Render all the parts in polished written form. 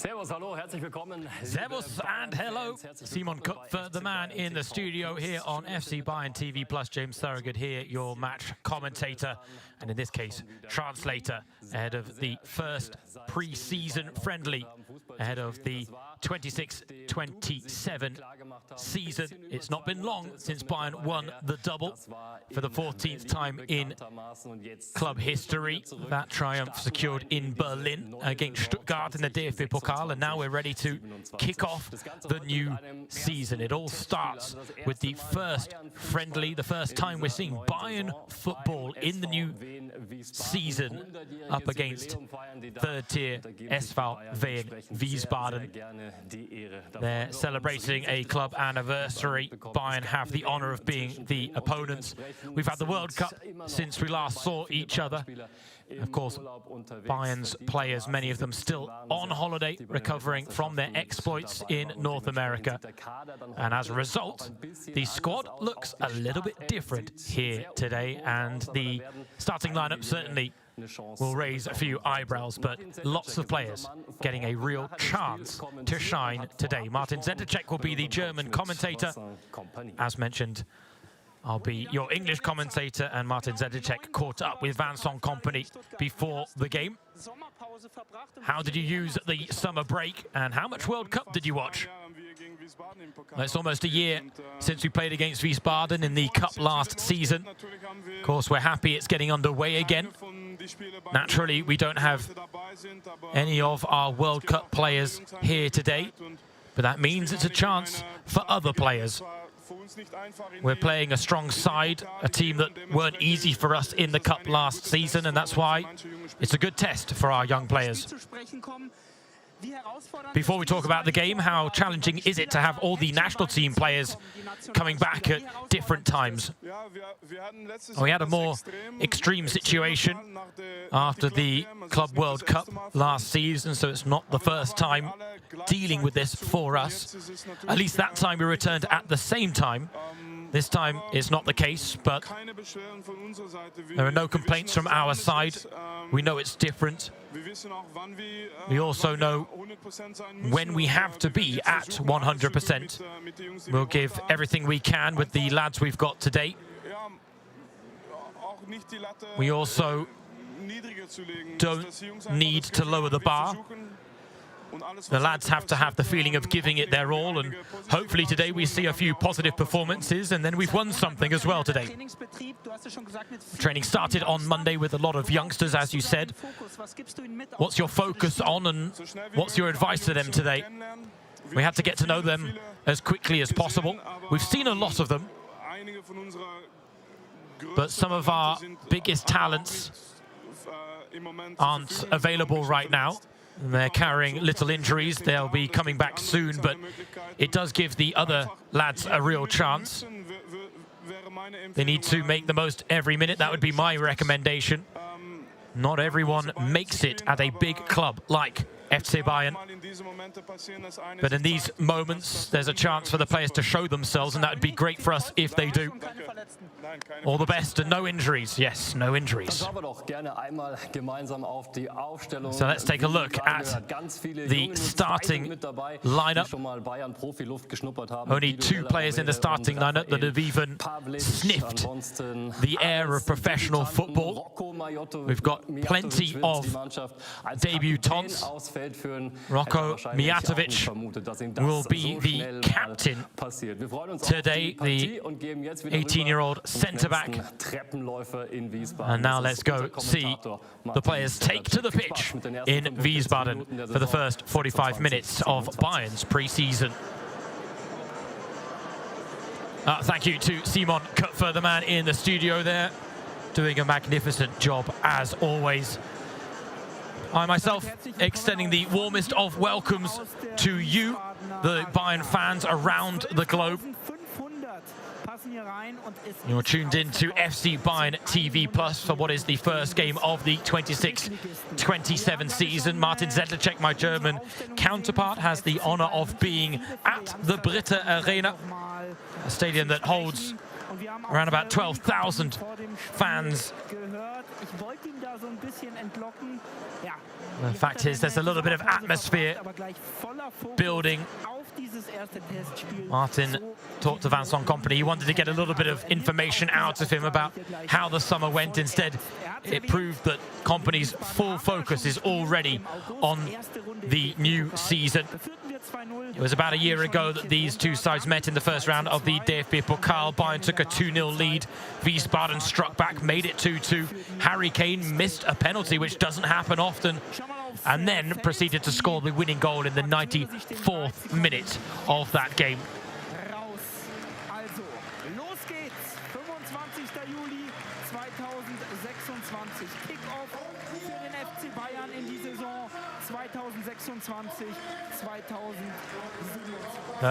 Servus, hallo, herzlich willkommen. Servus and hello. Simon Kupfer, the man in the studio here on FC Bayern TV Plus. James Thorogood here, your match commentator, and in this case, translator, ahead of the first pre-season friendly, ahead of the 26-27 season. It's not been long since Bayern won the double for the 14th time in club history. That triumph secured in Berlin against Stuttgart in the DFB Pokal, and now we're ready to kick off the new season. It all starts with the first friendly, the first time we're seeing Bayern football in the new season up against third-tier SV Wehen Wiesbaden. They're celebrating a club anniversary. Bayern have the honour of being the opponents. We've had the World Cup since we last saw each other. Of course, Bayern's players, many of them still on holiday, recovering from their exploits in North America. And as a result, the squad looks a little bit different here today, and the starting lineup certainly will raise a few eyebrows, but lots of players getting a real chance to shine today. Martin Zenterchek will be the German commentator. As mentioned, I'll be your English commentator, and Martin Zenterchek caught up with Vincent Kompany before the game. How did you use the summer break, and how much World Cup did you watch? It's almost a year since we played against Wiesbaden in the Cup last season. Of course, we're happy it's getting underway again. Naturally, we don't have any of our World Cup players here today, but that means it's a chance for other players. We're playing a strong side, a team that weren't easy for us in the Cup last season, and that's why it's a good test for our young players. Before we talk about the game, how challenging is it to have all the national team players coming back at different times? We had a more extreme situation after the Club World Cup last season, so it's not the first time dealing with this for us. At least that time we returned at the same time. This time it's not the case, but there are no complaints from our side. We know it's different. We also know when we have to be at 100%. We'll give everything we can with the lads we've got today. We also don't need to lower the bar. The lads have to have the feeling of giving it their all, and hopefully today we see a few positive performances, and then we've won something as well today. Training started on Monday with a lot of youngsters, as you said. What's your focus on, and what's your advice to them today? We had to get to know them as quickly as possible. We've seen a lot of them, but some of our biggest talents aren't available right now. They're carrying little injuries. They'll be coming back soon, but it does give the other lads a real chance. They need to make the most every minute. That would be my recommendation. Not everyone makes it at a big club like FC Bayern. But in these moments, there's a chance for the players to show themselves, and that would be great for us if they do. All the best and no injuries. Yes, no injuries. So let's take a look at the starting lineup. Only 2 players in the starting lineup that have even sniffed the air of professional football. We've got plenty of debutants. Rocco Mijatovic will be the captain today, the 18-year-old centre-back. And now let's go see the players take to the pitch in Wiesbaden for the first 45 minutes of Bayern's pre-season. Thank you to Simon Kupfer, the man in the studio there, doing a magnificent job as always. I myself extending the warmest of welcomes to you, the Bayern fans around the globe. You're tuned in to FC Bayern TV Plus for what is the first game of the 26-27 season. Martin Zenterchek, my German counterpart, has the honor of being at the BRITA Arena, a stadium that holds Around about 12,000 fans. The fact is, there's a little bit of atmosphere building. Martin talked to Vincent Kompany. He wanted to get a little bit of information out of him about how the summer went. Instead, it proved that Kompany's full focus is already on the new season. It was about a year ago that these two sides met in the first round of the DFB Pokal. Bayern took a 2-0 lead. Wiesbaden struck back, made it 2-2. Harry Kane missed a penalty, which doesn't happen often, and then proceeded to score the winning goal in the 94th minute of that game.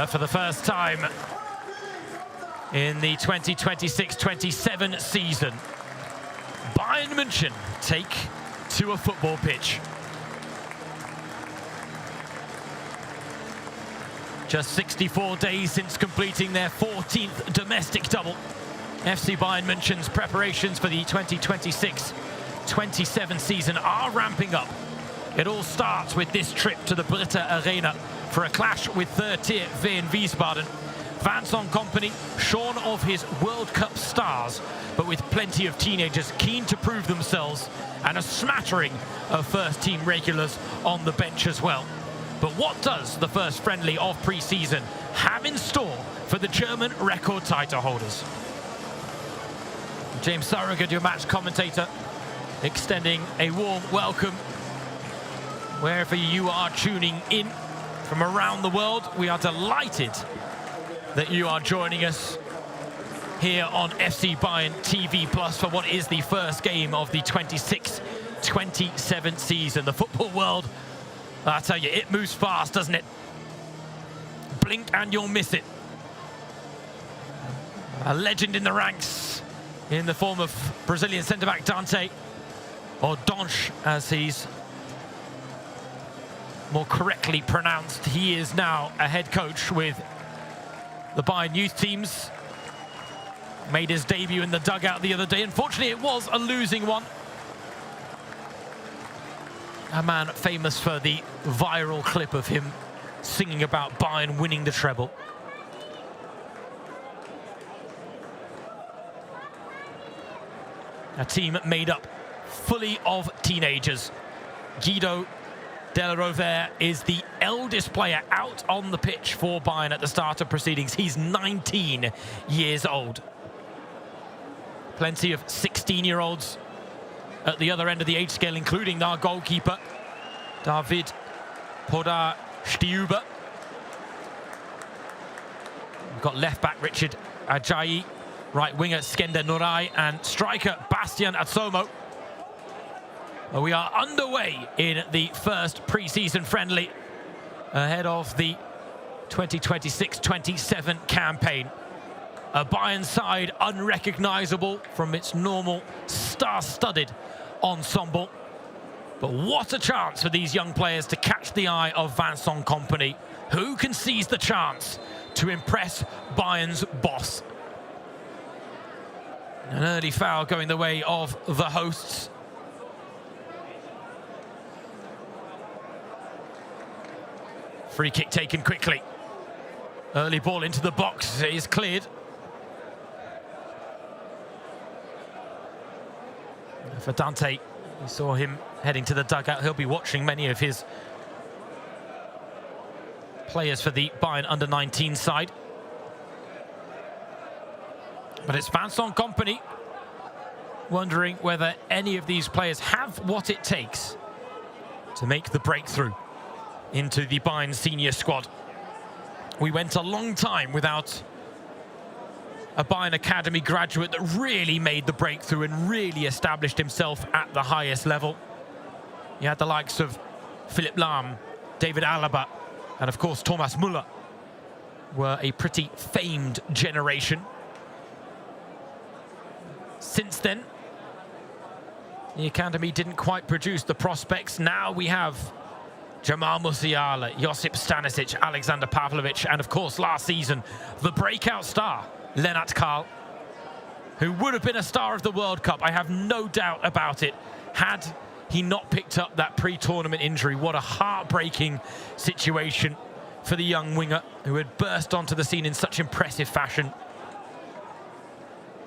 For the first time in the 2026-27 season, Bayern München take to a football pitch. Just 64 days since completing their 14th domestic double, FC Bayern München's preparations for the 2026-27 season are ramping up. It all starts with this trip to the BRITA Arena for a clash with third-tier Wehen Wiesbaden. Vincent Kompany, shorn of his World Cup stars, but with plenty of teenagers keen to prove themselves, and a smattering of first-team regulars on the bench as well. But what does the first friendly of pre-season have in store for the German record title holders? James Surrogate, your match commentator, extending a warm welcome wherever you are tuning in from around the world. We are delighted that you are joining us here on FC Bayern TV Plus for what is the first game of the 26-27 season. The football world, I tell you, it moves fast, doesn't it? Blink and you'll miss it. A legend in the ranks in the form of Brazilian centre-back Dante, or Donch as he's more correctly pronounced. He is now a head coach with the Bayern youth teams. Made his debut in the dugout the other day. Unfortunately, it was a losing one. A man famous for the viral clip of him singing about Bayern winning the treble. A team made up fully of teenagers. Guido Del Rovere is the eldest player out on the pitch for Bayern at the start of proceedings. He's 19 years old. Plenty of 16-year-olds at the other end of the age scale, including our goalkeeper, David Podar-Stiuber. We've got left-back Richard Ajayi, right winger Skender Nurai, and striker Bastian Atsomo. We are underway in the first pre-season friendly ahead of the 2026-27 campaign. A Bayern side unrecognizable from its normal star-studded ensemble. But what a chance for these young players to catch the eye of Vincent Kompany. Who can seize the chance to impress Bayern's boss? An early foul going the way of the hosts. Free kick taken quickly. Early ball into the box is cleared. For Dante, we saw him heading to the dugout. He'll be watching many of his players for the Bayern under-19 side. But it's Vincent Kompany wondering whether any of these players have what it takes to make the breakthrough into the Bayern senior squad. We went a long time without a Bayern Academy graduate that really made the breakthrough and really established himself at the highest level. You had the likes of Philipp Lahm, David Alaba, and of course Thomas Müller were a pretty famed generation. Since then, the Academy didn't quite produce the prospects. Now we have Jamal Musiala, Josip Stanisic, Alexander Pavlovic, and of course last season, the breakout star, Lennart Kahl. who would have been a star of the World Cup. I have no doubt about it. Had he not picked up that pre-tournament injury, what a heartbreaking situation for the young winger who had burst onto the scene in such impressive fashion.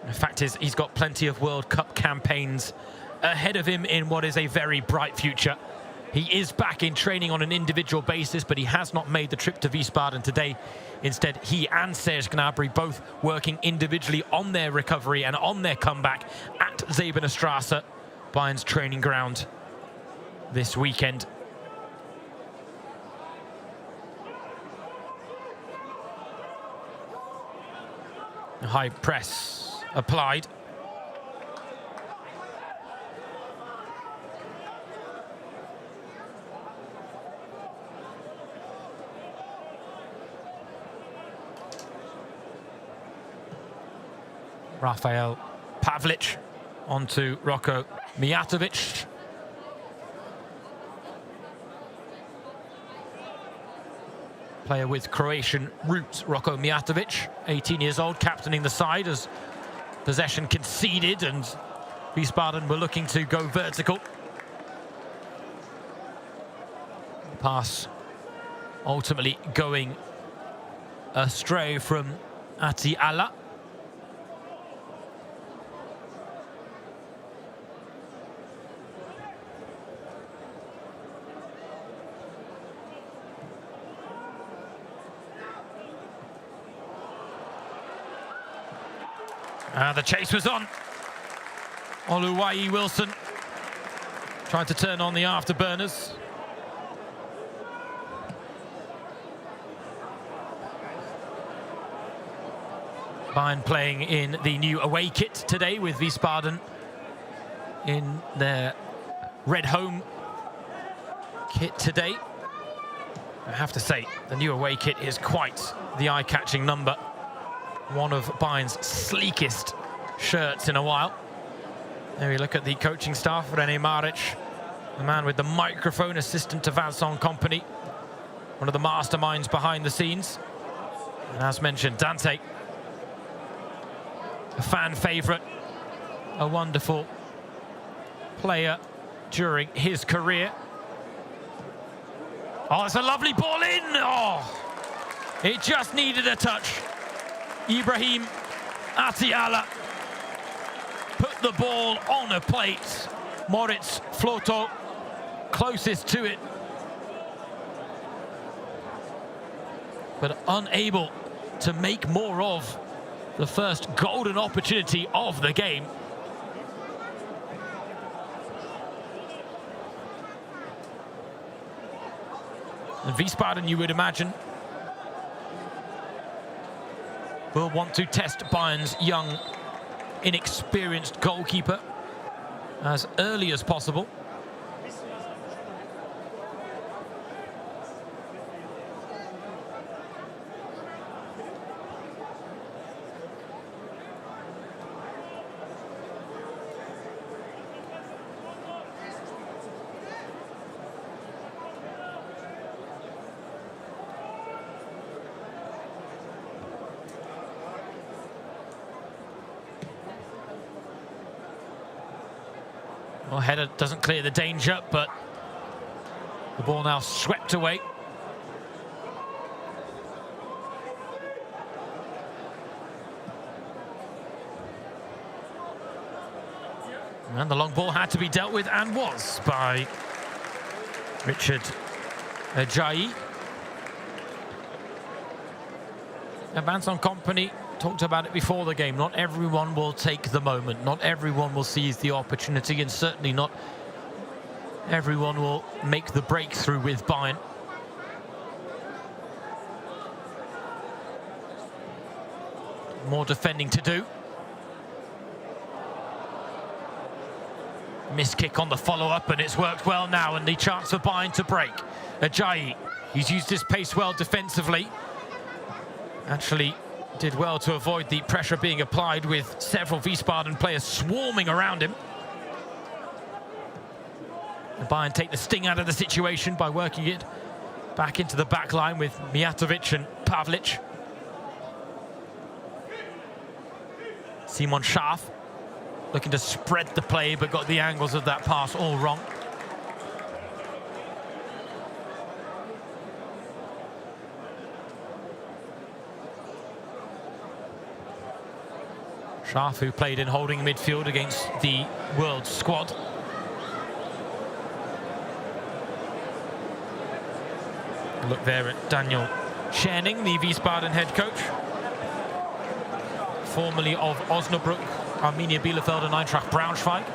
The fact is, he's got plenty of World Cup campaigns ahead of him in what is a very bright future. He is back in training on an individual basis, but he has not made the trip to Wiesbaden today. Instead, he and Serge Gnabry both working individually on their recovery and on their comeback at Zebener Straße, Bayern's training ground, this weekend. High press applied. Rafael Pavlic onto Roko Mijatovic. Player with Croatian roots, Roko Mijatovic, 18 years old, captaining the side as possession conceded and Wiesbaden were looking to go vertical. Pass ultimately going astray from Atiala. The chase was on. Oluwayi Wilson tried to turn on the afterburners. Bayern playing in the new away kit today with Wiesbaden in their red home kit today. I have to say, the new away kit is quite the eye-catching number. One of Bayern's sleekest shirts in a while. There we look at the coaching staff. René Maric, the man with the microphone, assistant to Vincent Kompany, one of the masterminds behind the scenes. And as mentioned, Dante, a fan favourite, a wonderful player during his career. Oh, it's a lovely ball in. Oh, it just needed a touch. Ibrahim Atiala put the ball on a plate. Moritz Floto closest to it, but unable to make more of the first golden opportunity of the game. And Wiesbaden, you would imagine, will want to test Bayern's young, inexperienced goalkeeper as early as possible. Well, header doesn't clear the danger, but the ball now swept away. And the long ball had to be dealt with, and was, by Richard Ajayi. And Vincent Kompany talked about it before the game. Not everyone will take the moment. Not everyone will seize the opportunity, and certainly not everyone will make the breakthrough with Bayern. More defending to do. Missed kick on the follow-up, and it's worked well now, and the chance for Bayern to break. Ajayi, he's used his pace well defensively. Actually did well to avoid the pressure being applied with several Wiesbaden players swarming around him. And Bayern take the sting out of the situation by working it back into the back line with Mijatovic and Pavlic. Simon Schaaf looking to spread the play, but got the angles of that pass all wrong. Schaaf, who played in holding midfield against the world squad. Look there at Daniel Scherning, the Wiesbaden head coach, formerly of Osnabrück, Arminia Bielefeld and Eintracht Braunschweig.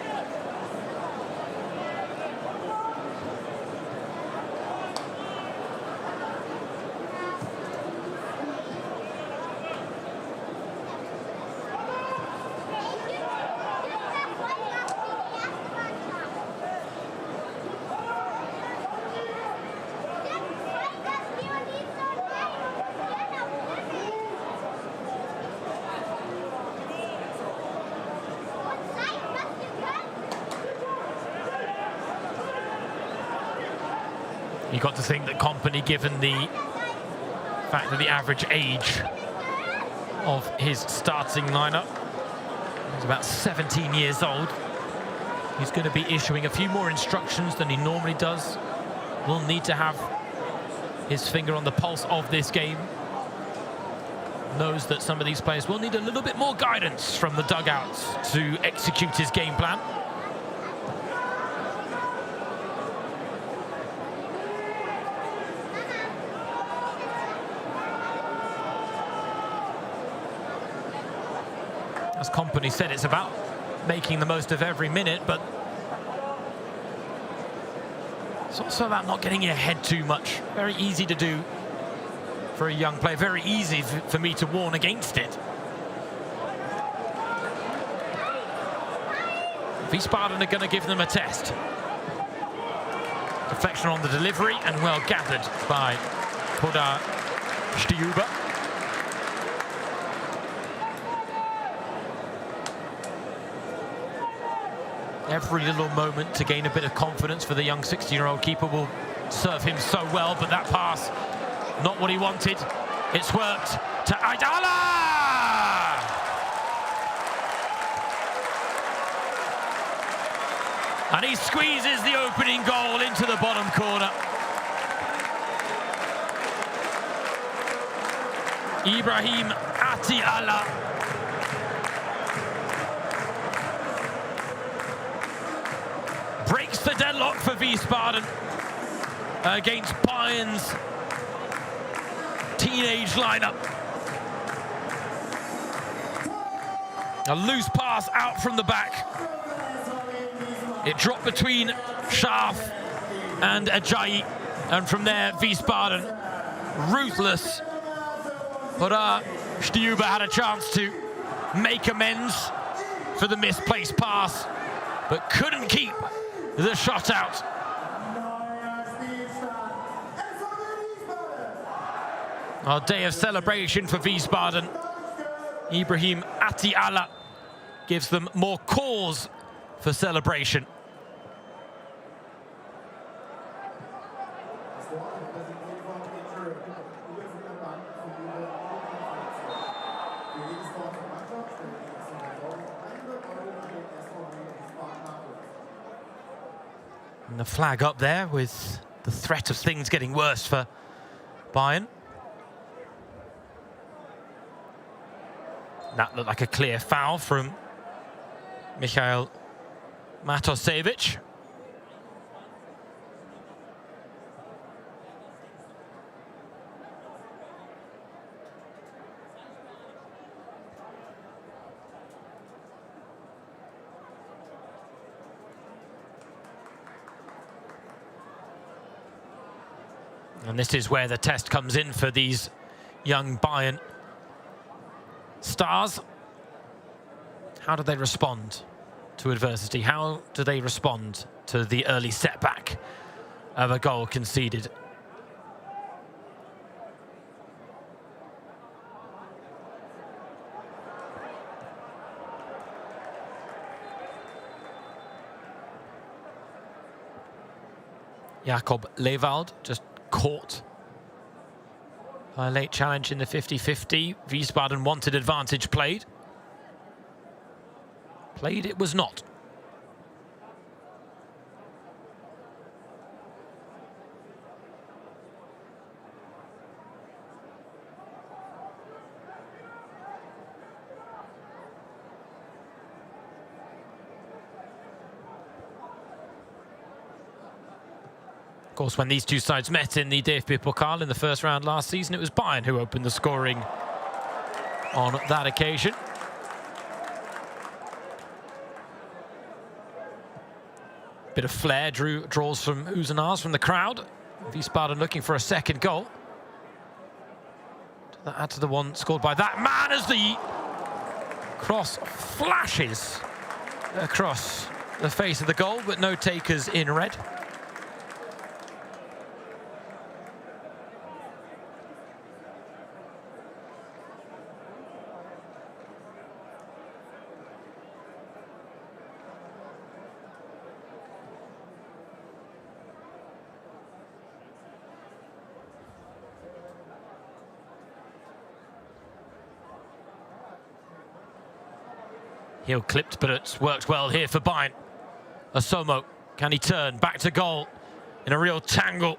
You got to think that Kompany, given the fact that the average age of his starting lineup is about 17 years old, he's going to be issuing a few more instructions than he normally does. Will need to have his finger on the pulse of this game. Knows that some of these players will need a little bit more guidance from the dugouts to execute his game plan. As Kompany said, it's about making the most of every minute, but it's also about not getting your head too much. Very easy to do for a young player, very easy for me to warn against it. Wiesbaden are going to give them a test. Deflection on the delivery and well gathered by Podar Stiuber. Every little moment to gain a bit of confidence for the young 16-year-old keeper will serve him so well, but that pass, not what he wanted. It's worked to Aidala! And he squeezes the opening goal into the bottom corner. Ibrahim Atiala. Breaks the deadlock for Wiesbaden against Bayern's teenage lineup. A loose pass out from the back. It dropped between Schaaf and Ajayi, and from there Wiesbaden, ruthless. But Stiuber had a chance to make amends for the misplaced pass, but couldn't keep the shot out. A day of celebration for Wiesbaden. Ibrahim Atiala gives them more cause for celebration. And the flag up there with the threat of things getting worse for Bayern. That looked like a clear foul from Michael Matosevich. And this is where the test comes in for these young Bayern stars. How do they respond to adversity? How do they respond to the early setback of a goal conceded? Jakob Lewald just caught a late challenge in the 50-50. Wiesbaden wanted advantage played. Played it was not. Of course, when these two sides met in the DFB Pokal in the first round last season, it was Bayern who opened the scoring on that occasion. Bit of flair, draws from oohs and ahs from the crowd. Wiesbaden looking for a second goal. That add to the one scored by that man as the cross flashes across the face of the goal, but no takers in red. Heel clipped, but it's worked well here for Bayern. Asomo, can he turn back to goal in a real tangle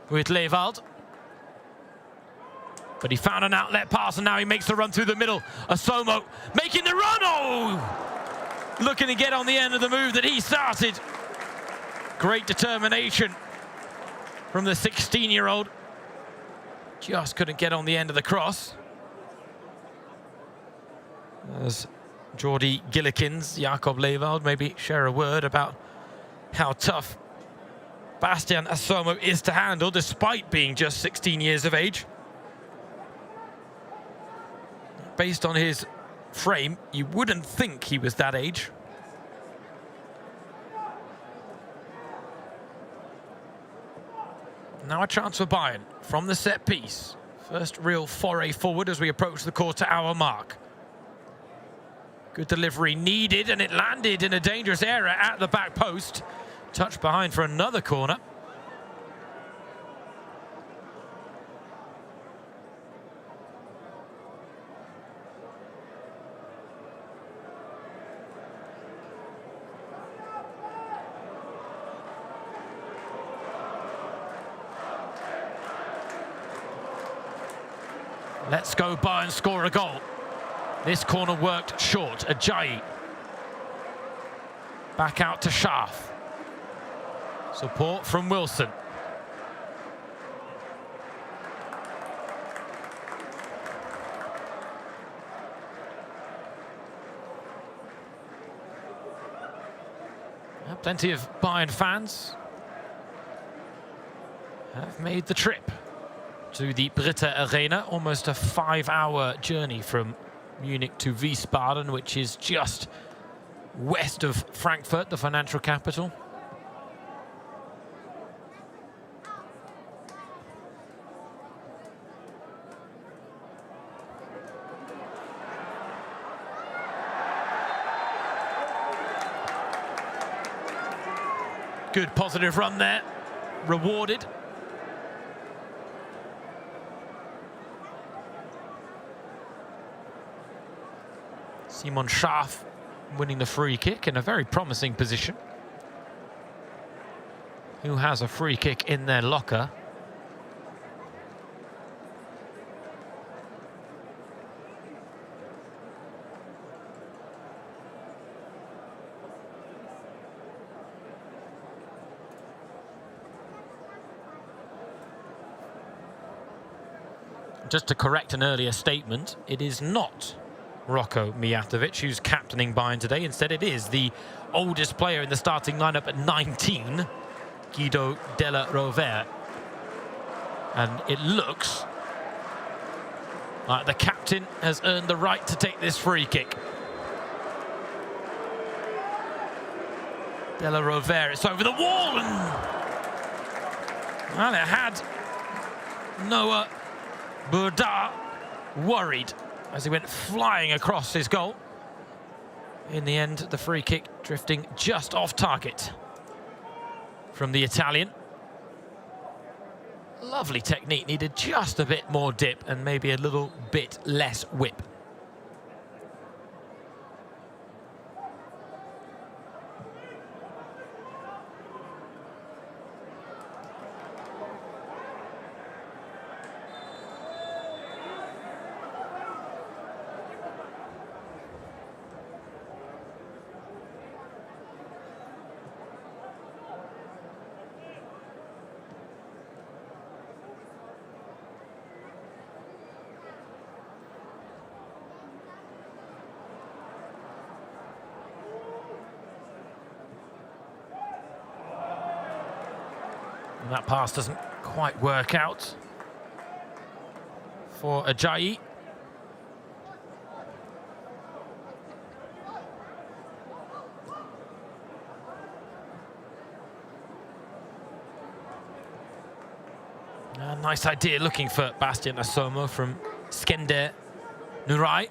with Lewald? But he found an outlet pass and now he makes the run through the middle. Asomo making the run, oh! Looking to get on the end of the move that he started. Great determination from the 16-year-old. Just couldn't get on the end of the cross. As Jordi Gillikins, Jakob Lewald, maybe share a word about how tough Bastian Asomo is to handle despite being just 16 years of age. Based on his frame, you wouldn't think he was that age. Now a chance for Bayern from the set piece. First real foray forward as we approach the quarter-hour mark. Good delivery needed, and it landed in a dangerous area at the back post. Touch behind for another corner. Let's go Bayern score a goal. This corner worked short. Ajayi. Back out to Schaaf. Support from Wilson. Plenty of Bayern fans have made the trip to the BRITA Arena. Almost a 5-hour journey from Munich to Wiesbaden, which is just west of Frankfurt, the financial capital. Good positive run there, rewarded. Simon Schaaf winning the free kick in a very promising position. Who has a free kick in their locker? Just to correct an earlier statement, it is not Rocco Mijatovic who's captaining Bayern today. Instead, it is the oldest player in the starting lineup at 19, Guido Della Rovere. And it looks like the captain has earned the right to take this free kick. Della Rovere, it's over the wall, and well, it had Noah Bourdin worried as he went flying across his goal. In the end, the free kick drifting just off target from the Italian. Lovely technique, needed just a bit more dip and maybe a little bit less whip. And that pass doesn't quite work out for Ajayi. Nice idea looking for Bastian Asomo from Skender Nurai.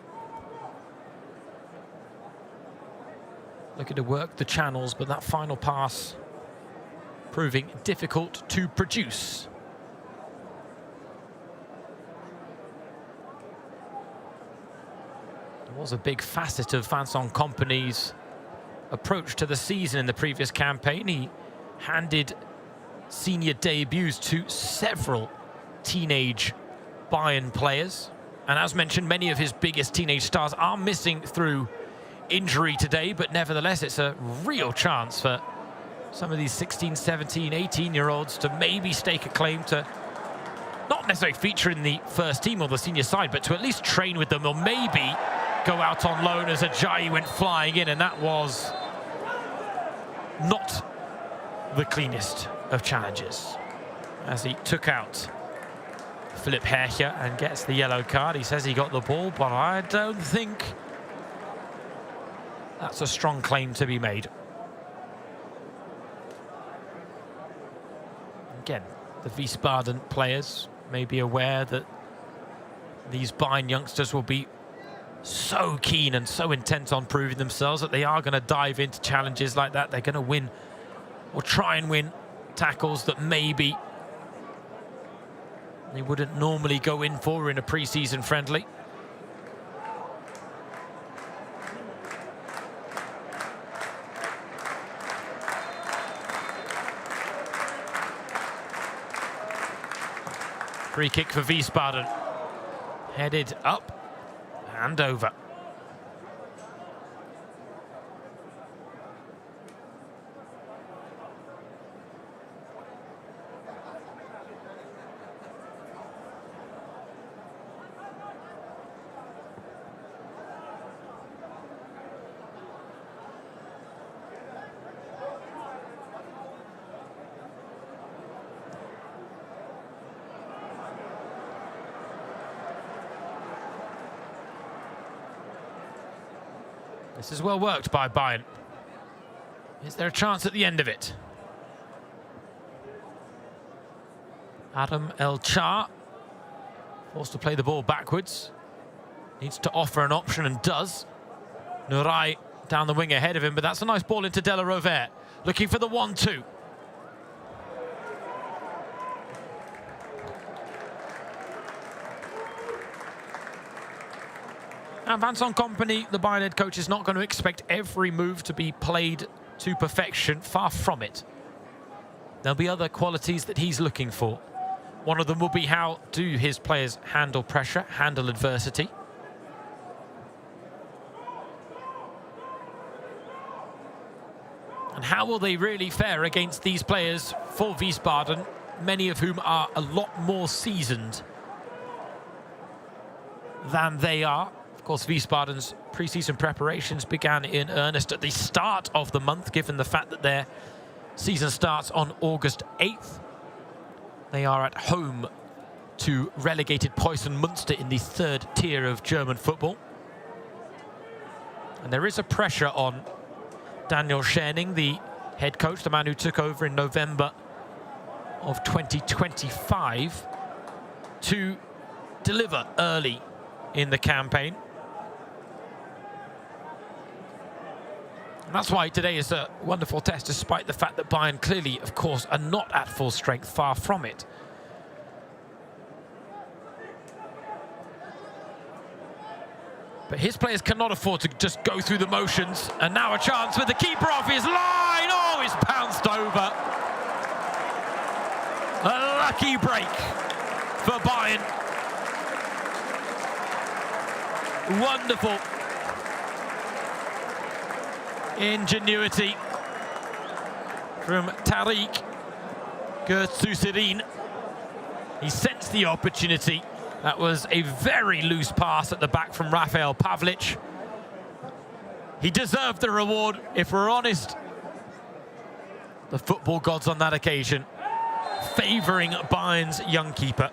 Looking to work the channels, but that final pass proving difficult to produce. There was a big facet of Vincent Kompany's approach to the season in the previous campaign. He handed senior debuts to several teenage Bayern players. And as mentioned, many of his biggest teenage stars are missing through injury today, but nevertheless, it's a real chance for some of these 16, 17, 18-year-olds to maybe stake a claim to not necessarily feature in the first team or the senior side, but to at least train with them, or maybe go out on loan as Ajayi went flying in, and that was not the cleanest of challenges as he took out Philipp Hercher and gets the yellow card. He says he got the ball, but I don't think that's a strong claim to be made. Again, the Wiesbaden players may be aware that these Bayern youngsters will be so keen and so intent on proving themselves that they are going to dive into challenges like that. They're going to win or try and win tackles that maybe they wouldn't normally go in for in a pre-season friendly. Free kick for Wiesbaden. Headed up and over. This is well worked by Bayern. Is there a chance at the end of it? Adam El-Char, forced to play the ball backwards. Needs to offer an option and does. Nurai down the wing ahead of him, but that's a nice ball into De La Rovere. Looking for the 1-2. And Vincent Kompany, the Bayern head coach, is not going to expect every move to be played to perfection. Far from it. There'll be other qualities that he's looking for. One of them will be how do his players handle pressure, handle adversity. And how will they really fare against these players for Wiesbaden, many of whom are a lot more seasoned than they are. Of course, Wiesbaden's pre-season preparations began in earnest at the start of the month, given the fact that their season starts on August 8th. They are at home to relegated Preußen Münster in the third tier of German football. And there is a pressure on Daniel Scherning, the head coach, the man who took over in November of 2025, to deliver early in the campaign. And that's why today is a wonderful test, despite the fact that Bayern clearly, of course, are not at full strength, far from it. But his players cannot afford to just go through the motions. And now a chance with the keeper off his line. Oh, he's pounced over. A lucky break for Bayern. Wonderful ingenuity from Tariq Gertsuserin. He sensed the opportunity. That was a very loose pass at the back from Rafael Pavlic. He deserved the reward, if we're honest. The football gods on that occasion favouring Bayern's young keeper.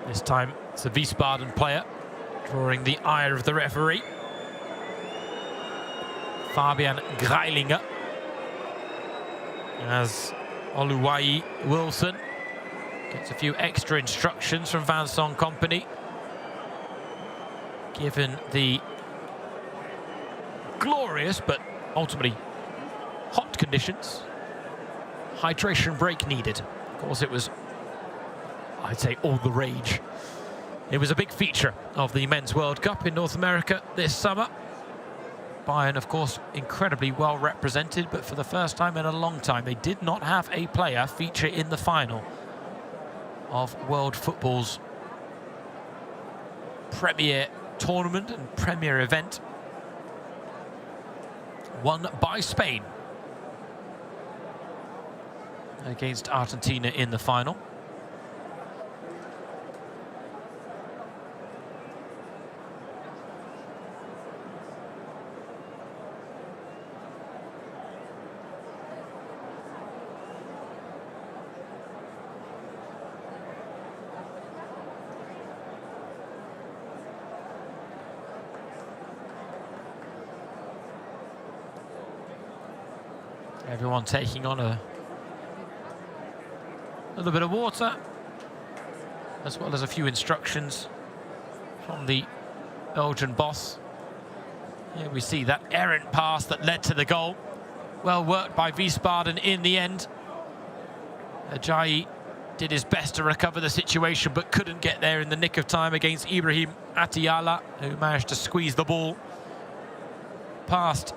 This time it's a Wiesbaden player drawing the ire of the referee. Fabian Greilinger, as Oluwayi Wilson gets a few extra instructions from Vincent Kompany, given the glorious but ultimately hot conditions. Hydration break needed. Of course, it was, I'd say, all the rage. It was a big feature of the Men's World Cup in North America this summer. Bayern, of course, incredibly well represented, but for the first time in a long time, they did not have a player feature in the final of world football's premier tournament and premier event, won by Spain against Argentina in the final. Everyone taking on a little bit of water, as well as a few instructions from the Belgian boss. Here we see that errant pass that led to the goal. Well worked by Wiesbaden in the end. Ajayi did his best to recover the situation, but couldn't get there in the nick of time against Ibrahim Atiyala, who managed to squeeze the ball past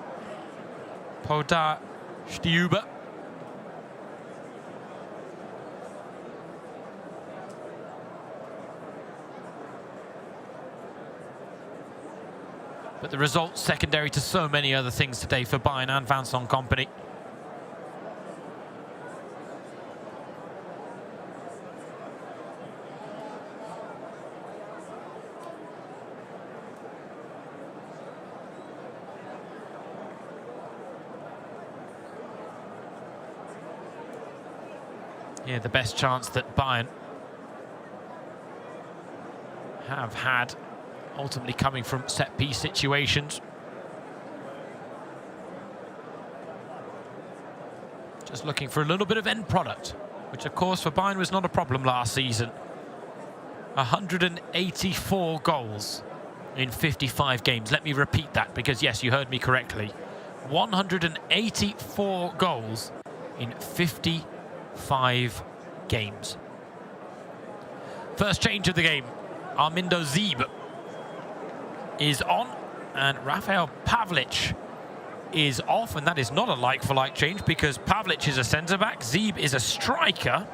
Podar Stiuber. But the result secondary to so many other things today for Bayern and Vincent Kompany. Yeah, the best chance that Bayern have had, ultimately coming from set-piece situations. Just looking for a little bit of end product, which of course for Bayern was not a problem last season. 184 goals in 55 games. Let me repeat that, because yes, you heard me correctly. 184 goals in 55 games. First change of the game, Armindo Zeeb is on, and Rafael Pavlic is off, and that is not a like-for-like change, because Pavlic is a centre-back, Zeeb is a striker.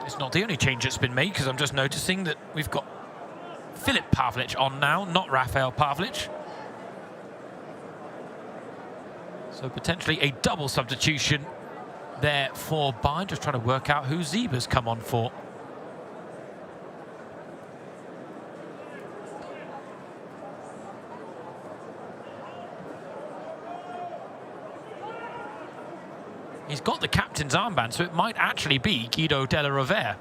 It's not the only change that's been made, because I'm just noticing that we've got Filip Pavlic on now, not Rafael Pavlic. So potentially a double substitution there for Bayern, just trying to work out who Zeeber's come on for. He's got the captain's armband, so it might actually be Guido Della Rovere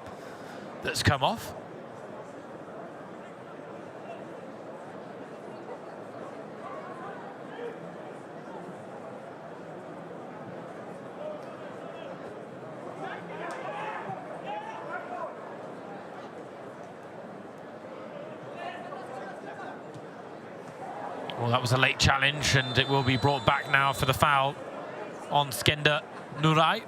that's come off. Well, that was a late challenge, and it will be brought back now for the foul on Skender Nuray.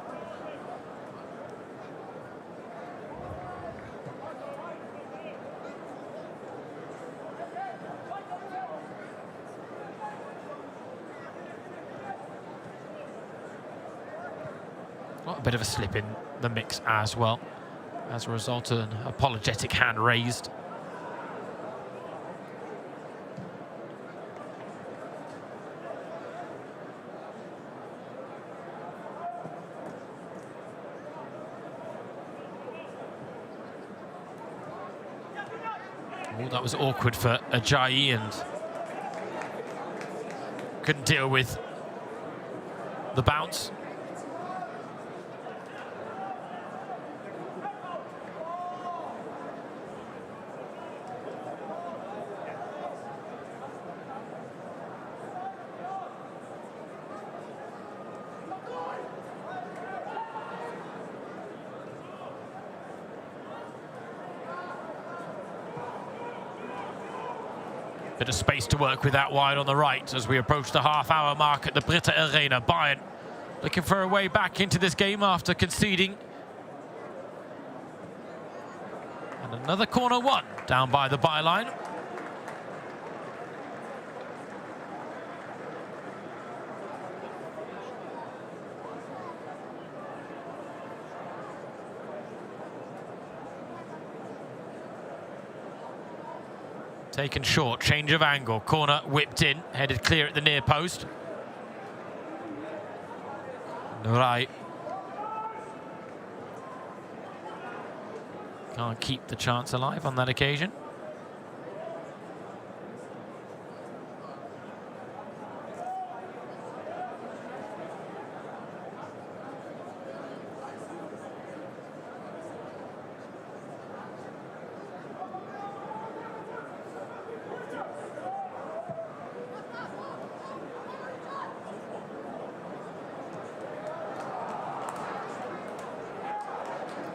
A bit of a slip in the mix as well. As a result, an apologetic hand raised. Oh, that was awkward for Ajayi, and couldn't deal with the bounce. Bit of space to work with that wide on the right as we approach the half-hour mark at the BRITA Arena. Bayern looking for a way back into this game after conceding. And another corner one down by the byline. Taken short, change of angle, corner whipped in, headed clear at the near post. Nuray can't keep the chance alive on that occasion.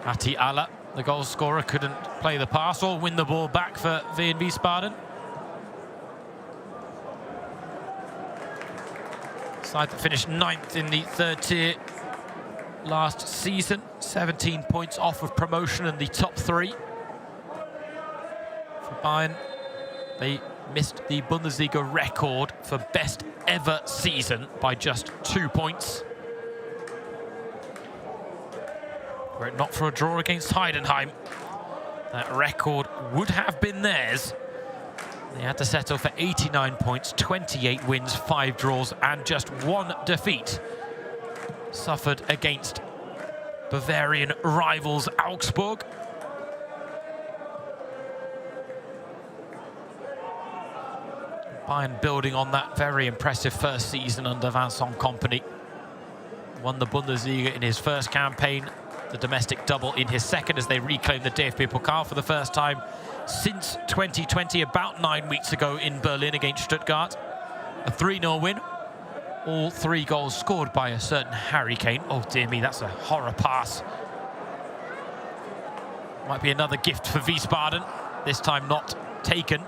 Ati Ala, the goal scorer, couldn't play the pass or win the ball back for Wehen Wiesbaden. Side that finished 9th in the third tier last season, 17 points off of promotion in the top 3. For Bayern, they missed the Bundesliga record for best ever season by just 2 points. Were it not for a draw against Heidenheim, that record would have been theirs. They had to settle for 89 points, 28 wins, 5 draws, and just 1 defeat. Suffered against Bavarian rivals Augsburg. Bayern building on that very impressive first season under Vincent Kompany. Won the Bundesliga in his first campaign, the domestic double in his second as they reclaimed the DFB Pokal for the first time since 2020, about 9 weeks ago in Berlin against Stuttgart. A 3-0 win. All 3 goals scored by a certain Harry Kane. Oh dear me, that's a horror pass. Might be another gift for Wiesbaden, this time not taken.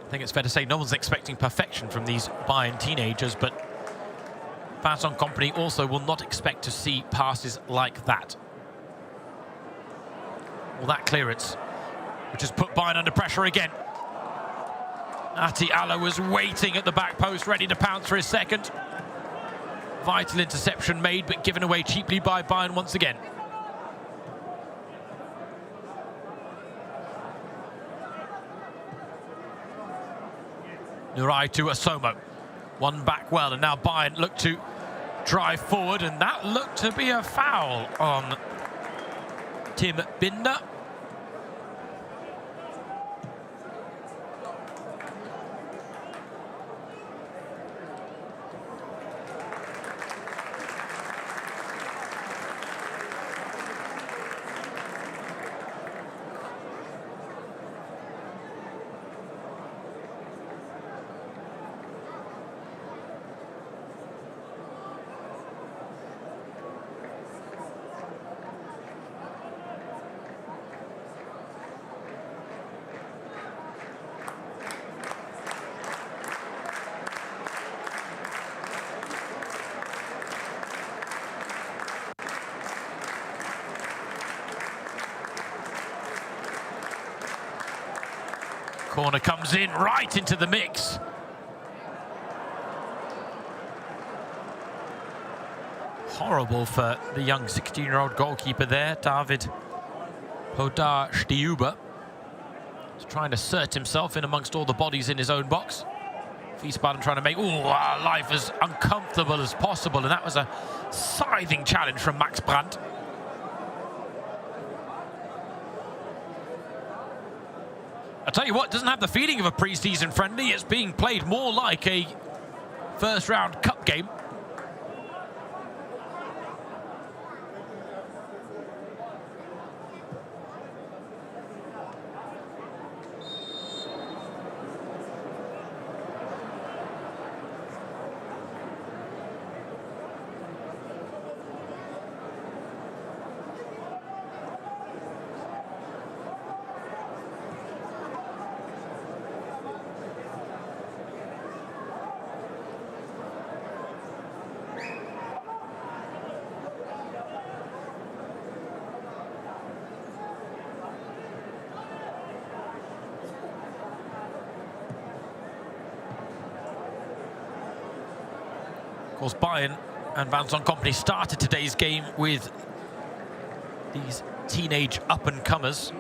I think it's fair to say no one's expecting perfection from these Bayern teenagers, but Vincent Kompany also will not expect to see passes like that. Well, that clearance, which has put Bayern under pressure again. Ati Ala was waiting at the back post, ready to pounce for his second. Vital interception made, but given away cheaply by Bayern once again. Nuray to Asomo. One back well, and now Bayern look to drive forward, and that looked to be a foul on Tim Binder. Corner comes in right into the mix. Horrible for the young 16-year-old goalkeeper there, David Podar-Stiuber. He's trying to assert himself in amongst all the bodies in his own box. Wiesbaden trying to make life as uncomfortable as possible, and that was a scything challenge from Max Brandt. I tell you what, doesn't have the feeling of a pre-season friendly. It's being played more like a first-round cup game. Of course, Bayern and Vincent Kompany started today's game with these teenage up-and-comers.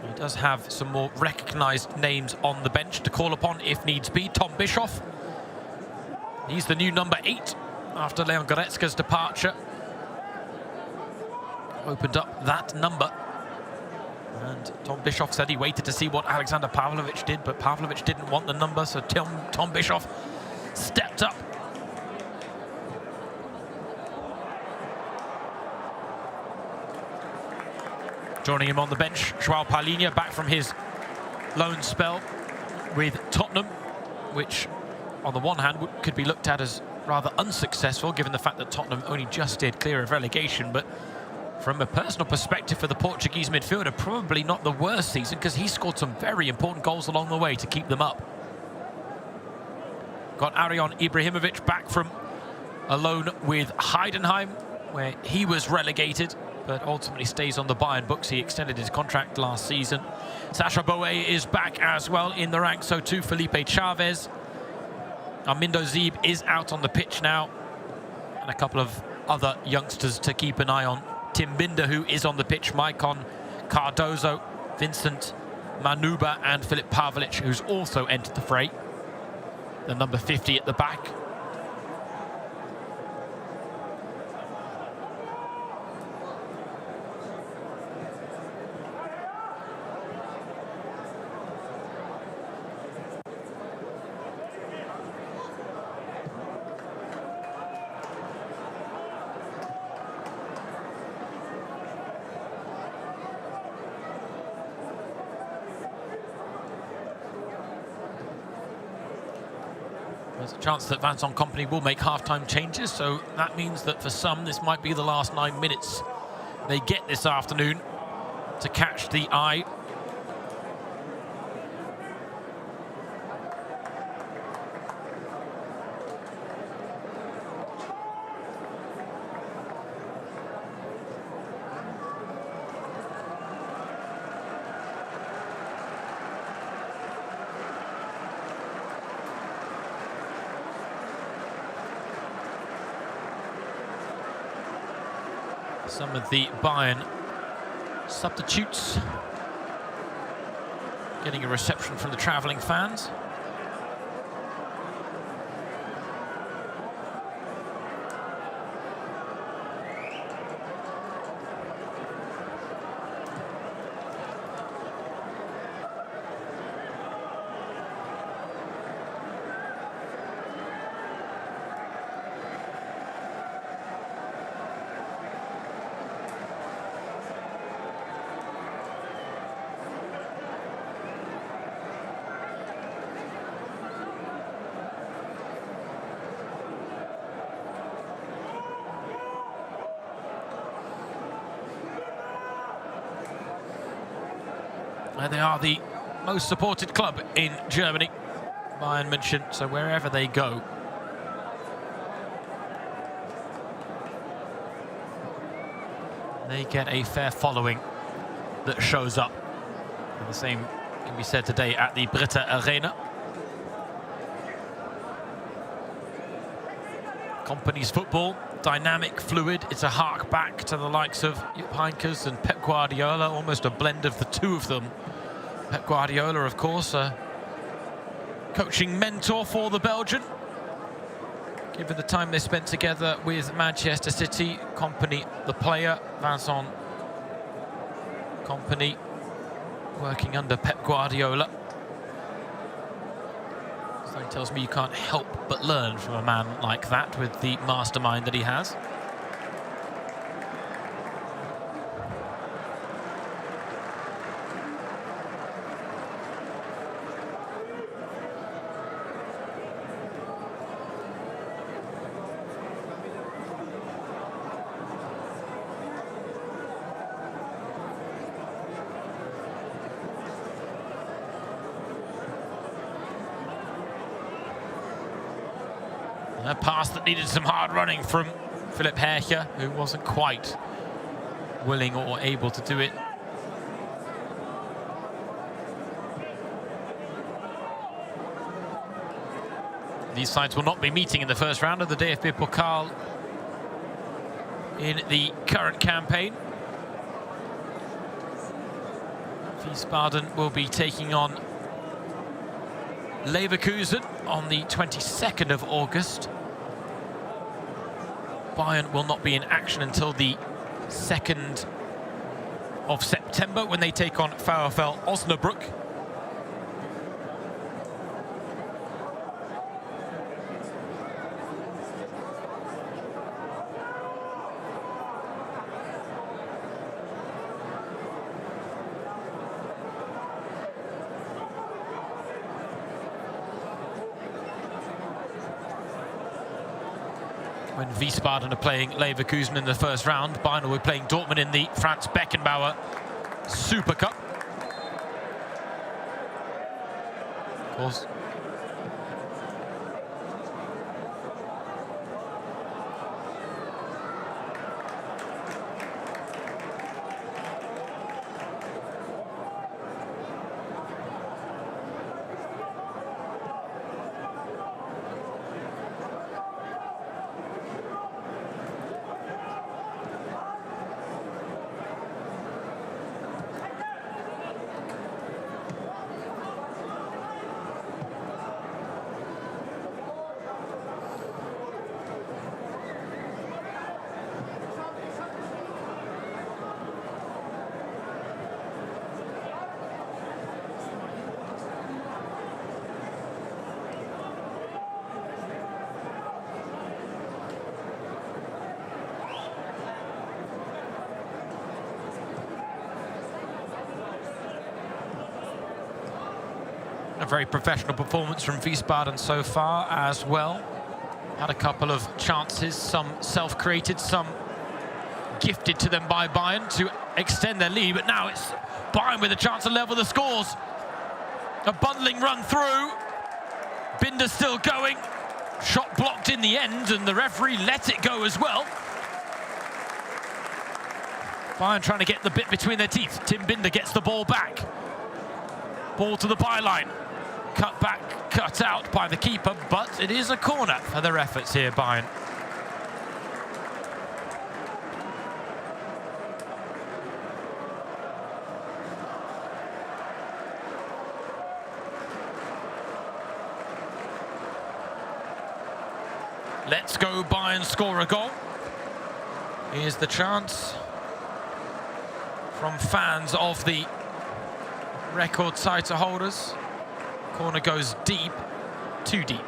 He does have some more recognised names on the bench to call upon if needs be. Tom Bischoff, he's the new number 8 after Leon Goretzka's departure. Opened up that number. And Tom Bischoff said he waited to see what Alexander Pavlovic did, but Pavlovic didn't want the number, so Tom Bischoff stepped up. Joining him on the bench, Joao Palhinha, back from his loan spell with Tottenham, which on the one hand could be looked at as rather unsuccessful given the fact that Tottenham only just steered clear of relegation, but from a personal perspective for the Portuguese midfielder, probably not the worst season because he scored some very important goals along the way to keep them up. Got Arion Ibrahimovic back from a loan with Heidenheim, where he was relegated, but ultimately stays on the Bayern books. He extended his contract last season. Sacha Boey is back as well in the ranks, so too Felipe Chavez. Armindo Zeeb is out on the pitch now. And a couple of other youngsters to keep an eye on. Tim Binder, who is on the pitch, Maicon Cardozo, Vincent Manuba, and Filip Pavlic, who's also entered the fray. The number 50 at the back. There's a chance that Vincent Kompany will make half-time changes, so that means that for some this might be the last 9 minutes they get this afternoon to catch the eye. Some of the Bayern substitutes getting a reception from the travelling fans. And they are the most supported club in Germany, Bayern München, so wherever they go, they get a fair following that shows up. And the same can be said today at the BRITA Arena. Company's football, dynamic, fluid. It's a hark back to the likes of Jupp Heynckes and Pep Guardiola, almost a blend of the two of them. Pep Guardiola, of course, a coaching mentor for the Belgian. Given the time they spent together with Manchester City, Kompany, the player, Vincent Kompany, working under Pep Guardiola. Something tells me you can't help but learn from a man like that with the mastermind that he has. A pass that needed some hard running from Philipp Hercher, who wasn't quite willing or able to do it. These sides will not be meeting in the first round of the DFB Pokal in the current campaign. Wiesbaden will be taking on Leverkusen on the 22nd of August. Bayern will not be in action until the 2nd of September when they take on VfL Osnabrück. When Wiesbaden are playing Leverkusen in the first round, Bayern will be playing Dortmund in the Franz Beckenbauer Super Cup. Of course, a very professional performance from Wiesbaden so far as well. Had a couple of chances, some self-created, some gifted to them by Bayern to extend their lead, but now it's Bayern with a chance to level the scores. A bundling run through. Binder still going. Shot blocked in the end, and the referee let it go as well. Bayern trying to get the bit between their teeth. Tim Binder gets the ball back. Ball to the byline. Cut back, cut out by the keeper, but it is a corner for their efforts here, Bayern. Let's go, Bayern score a goal. Here's the chance from fans of the record title holders. Corner goes deep, too deep.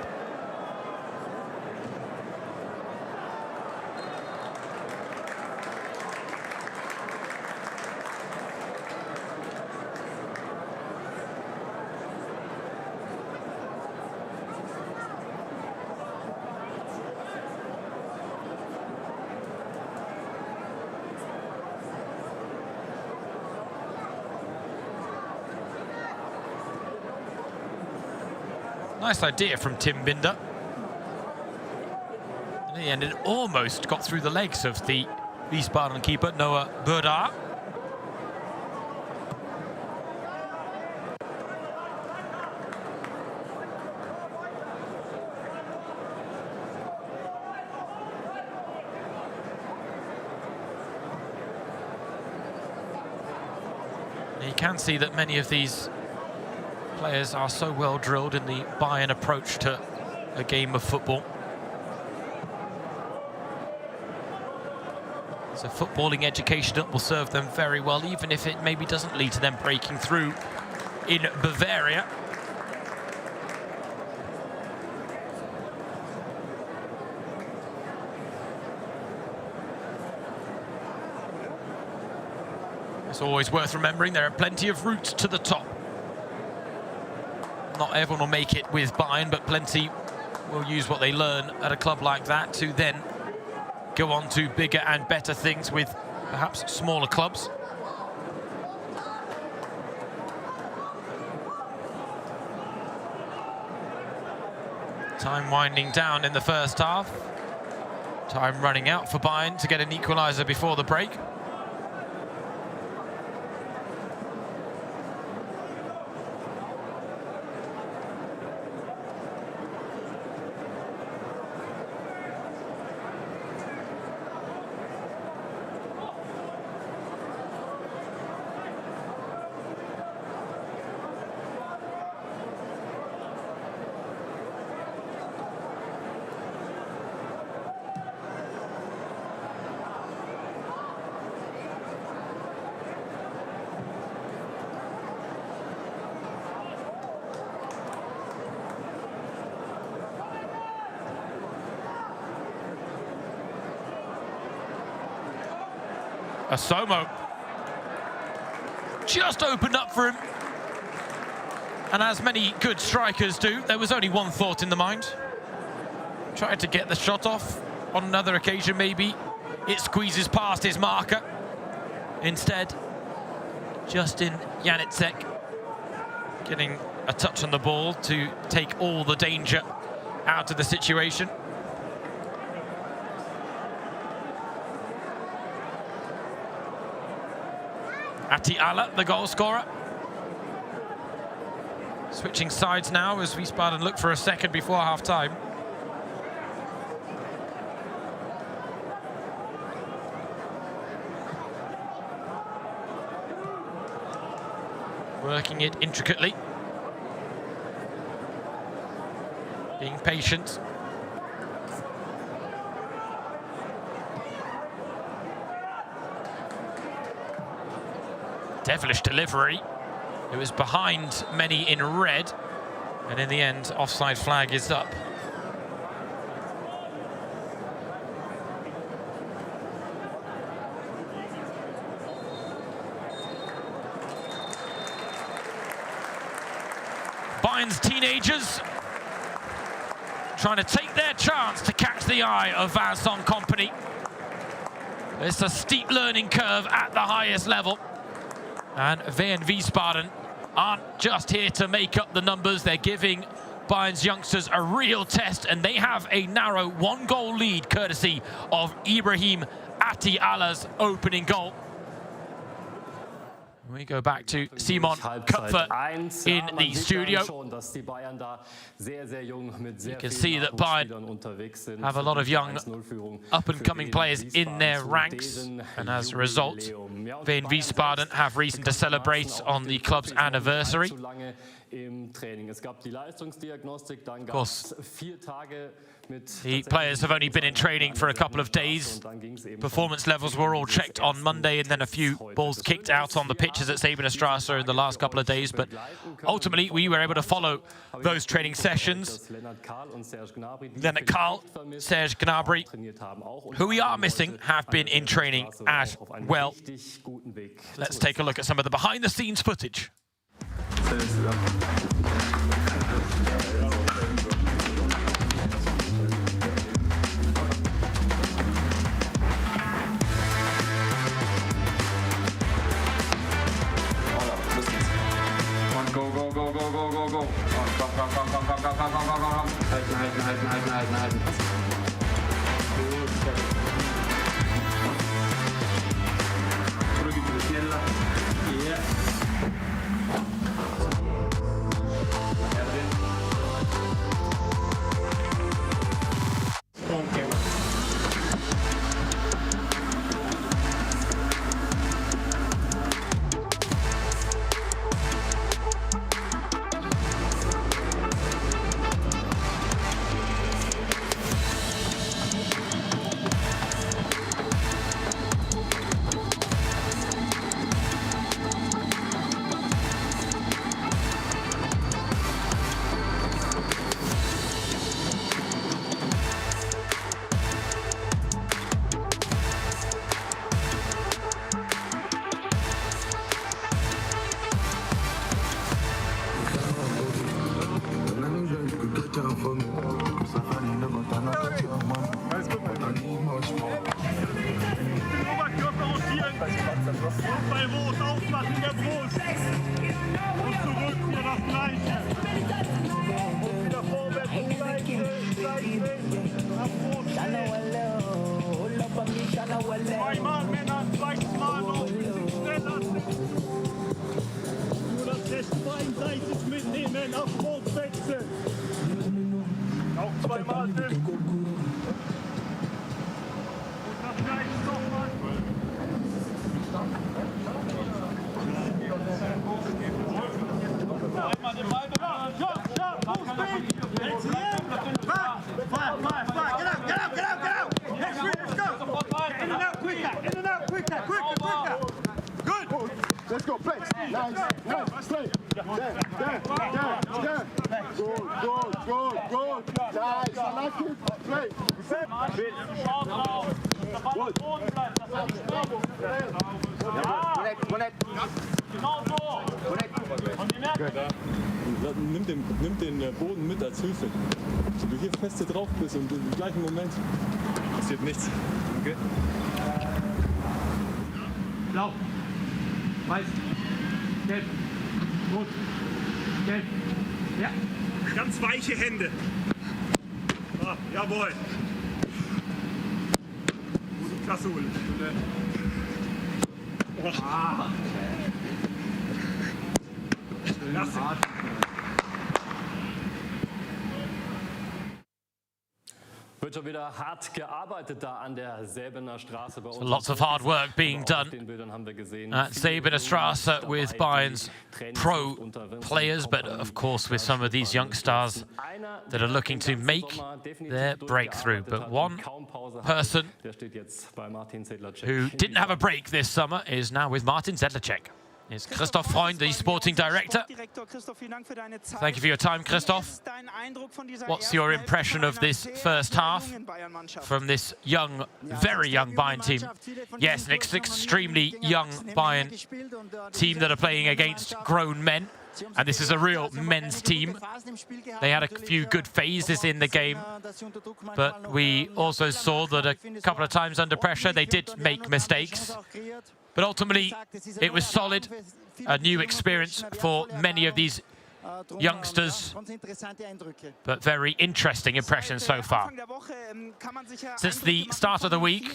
Nice idea from Tim Binder. In the end, it almost got through the legs of the Wiesbaden keeper, Noah Burdar. You can see that many of these players are so well drilled in the Bayern approach to a game of football. It's a footballing education that will serve them very well, even if it maybe doesn't lead to them breaking through in Bavaria. It's always worth remembering there are plenty of routes to the top. Not everyone will make it with Bayern, but plenty will use what they learn at a club like that to then go on to bigger and better things with perhaps smaller clubs. Time winding down in the first half. Time running out for Bayern to get an equaliser before the break. Asomo just opened up for him. And as many good strikers do, there was only one thought in the mind. Tried to get the shot off. On another occasion, maybe it squeezes past his marker. Instead, Justin Janicek getting a touch on the ball to take all the danger out of the situation. Atiala, the goal scorer. Switching sides now as Wiesbaden look for a second before half-time. Working it intricately. Being patient. Devilish delivery. It was behind many in red, and in the end, offside flag is up. Bayern's teenagers trying to take their chance to catch the eye of Vincent Kompany. It's a steep learning curve at the highest level. And Wehen Wiesbaden aren't just here to make up the numbers. They're giving Bayern's youngsters a real test, and they have a narrow one-goal lead courtesy of Ibrahim Atiala's opening goal. We go back to Simon Köpfer in the studio. You can see that Bayern have a lot of young up-and-coming players in their ranks, and as a result, Wehen Wiesbaden have reason to celebrate on the club's anniversary. Of course, the players have only been in training for a couple of days. Performance levels were all checked on Monday, and then a few balls kicked out on the pitches at Sabener Strasse in the last couple of days. But ultimately, we were able to follow those training sessions. Lennart Karl, Serge Gnabry, who we are missing, have been in training as well. Let's take a look at some of the behind-the-scenes footage. Go, go, go, go, go, go, go. Komm. Halten. Zurück ein bisschen schneller. Ja. Bei Rot auflassen der Brust. Und zurück für das Gleiche. Und wieder vorwärts und Gleiche. Nach Brust. Zweimal Männer, zweites Mal noch. Bisschen schneller. Nur das rechte Bein seitlich mitnehmen, auf Rot wechseln. Auch zweimal Nimm. Und das gleiche nochmal. Einmal den Ball bewahren. Ja, Fuß weg. Jetzt hier. Fire. Get up. Next week, let's go. In and out quicker. Good. Let's go, play. Nice, play. There. Good. Nice, I like it. Play. Connect. Genau so. Und die merken. Nimm den Boden mit als Hilfe. Wenn du hier feste drauf bist und im gleichen Moment passiert nichts. Okay? Blau. Weiß. Gelb. Rot. Gelb. Ja. Ganz weiche Hände. Ah, jawohl. Gute Klasse, Uli. Klasse. Wird schon wieder hart gearbeitet da an der Säbener Straße bei uns. Lots of hard work being done at Säbener Straße with Bayern's pro players, but of course with some of these young stars that are looking to make their breakthrough. But one person who didn't have a break this summer is now with Martin Sedlacek. It's Christoph Freund, the sporting director. Thank you for your time, Christoph. What's your impression of this first half from this young, very young Bayern team? Yes, an extremely young Bayern team that are playing against grown men. And this is a real men's team. They had a few good phases in the game, but we also saw that a couple of times under pressure they did make mistakes. But ultimately, it was solid, a new experience for many of these youngsters, but very interesting impressions so far. Since the start of the week,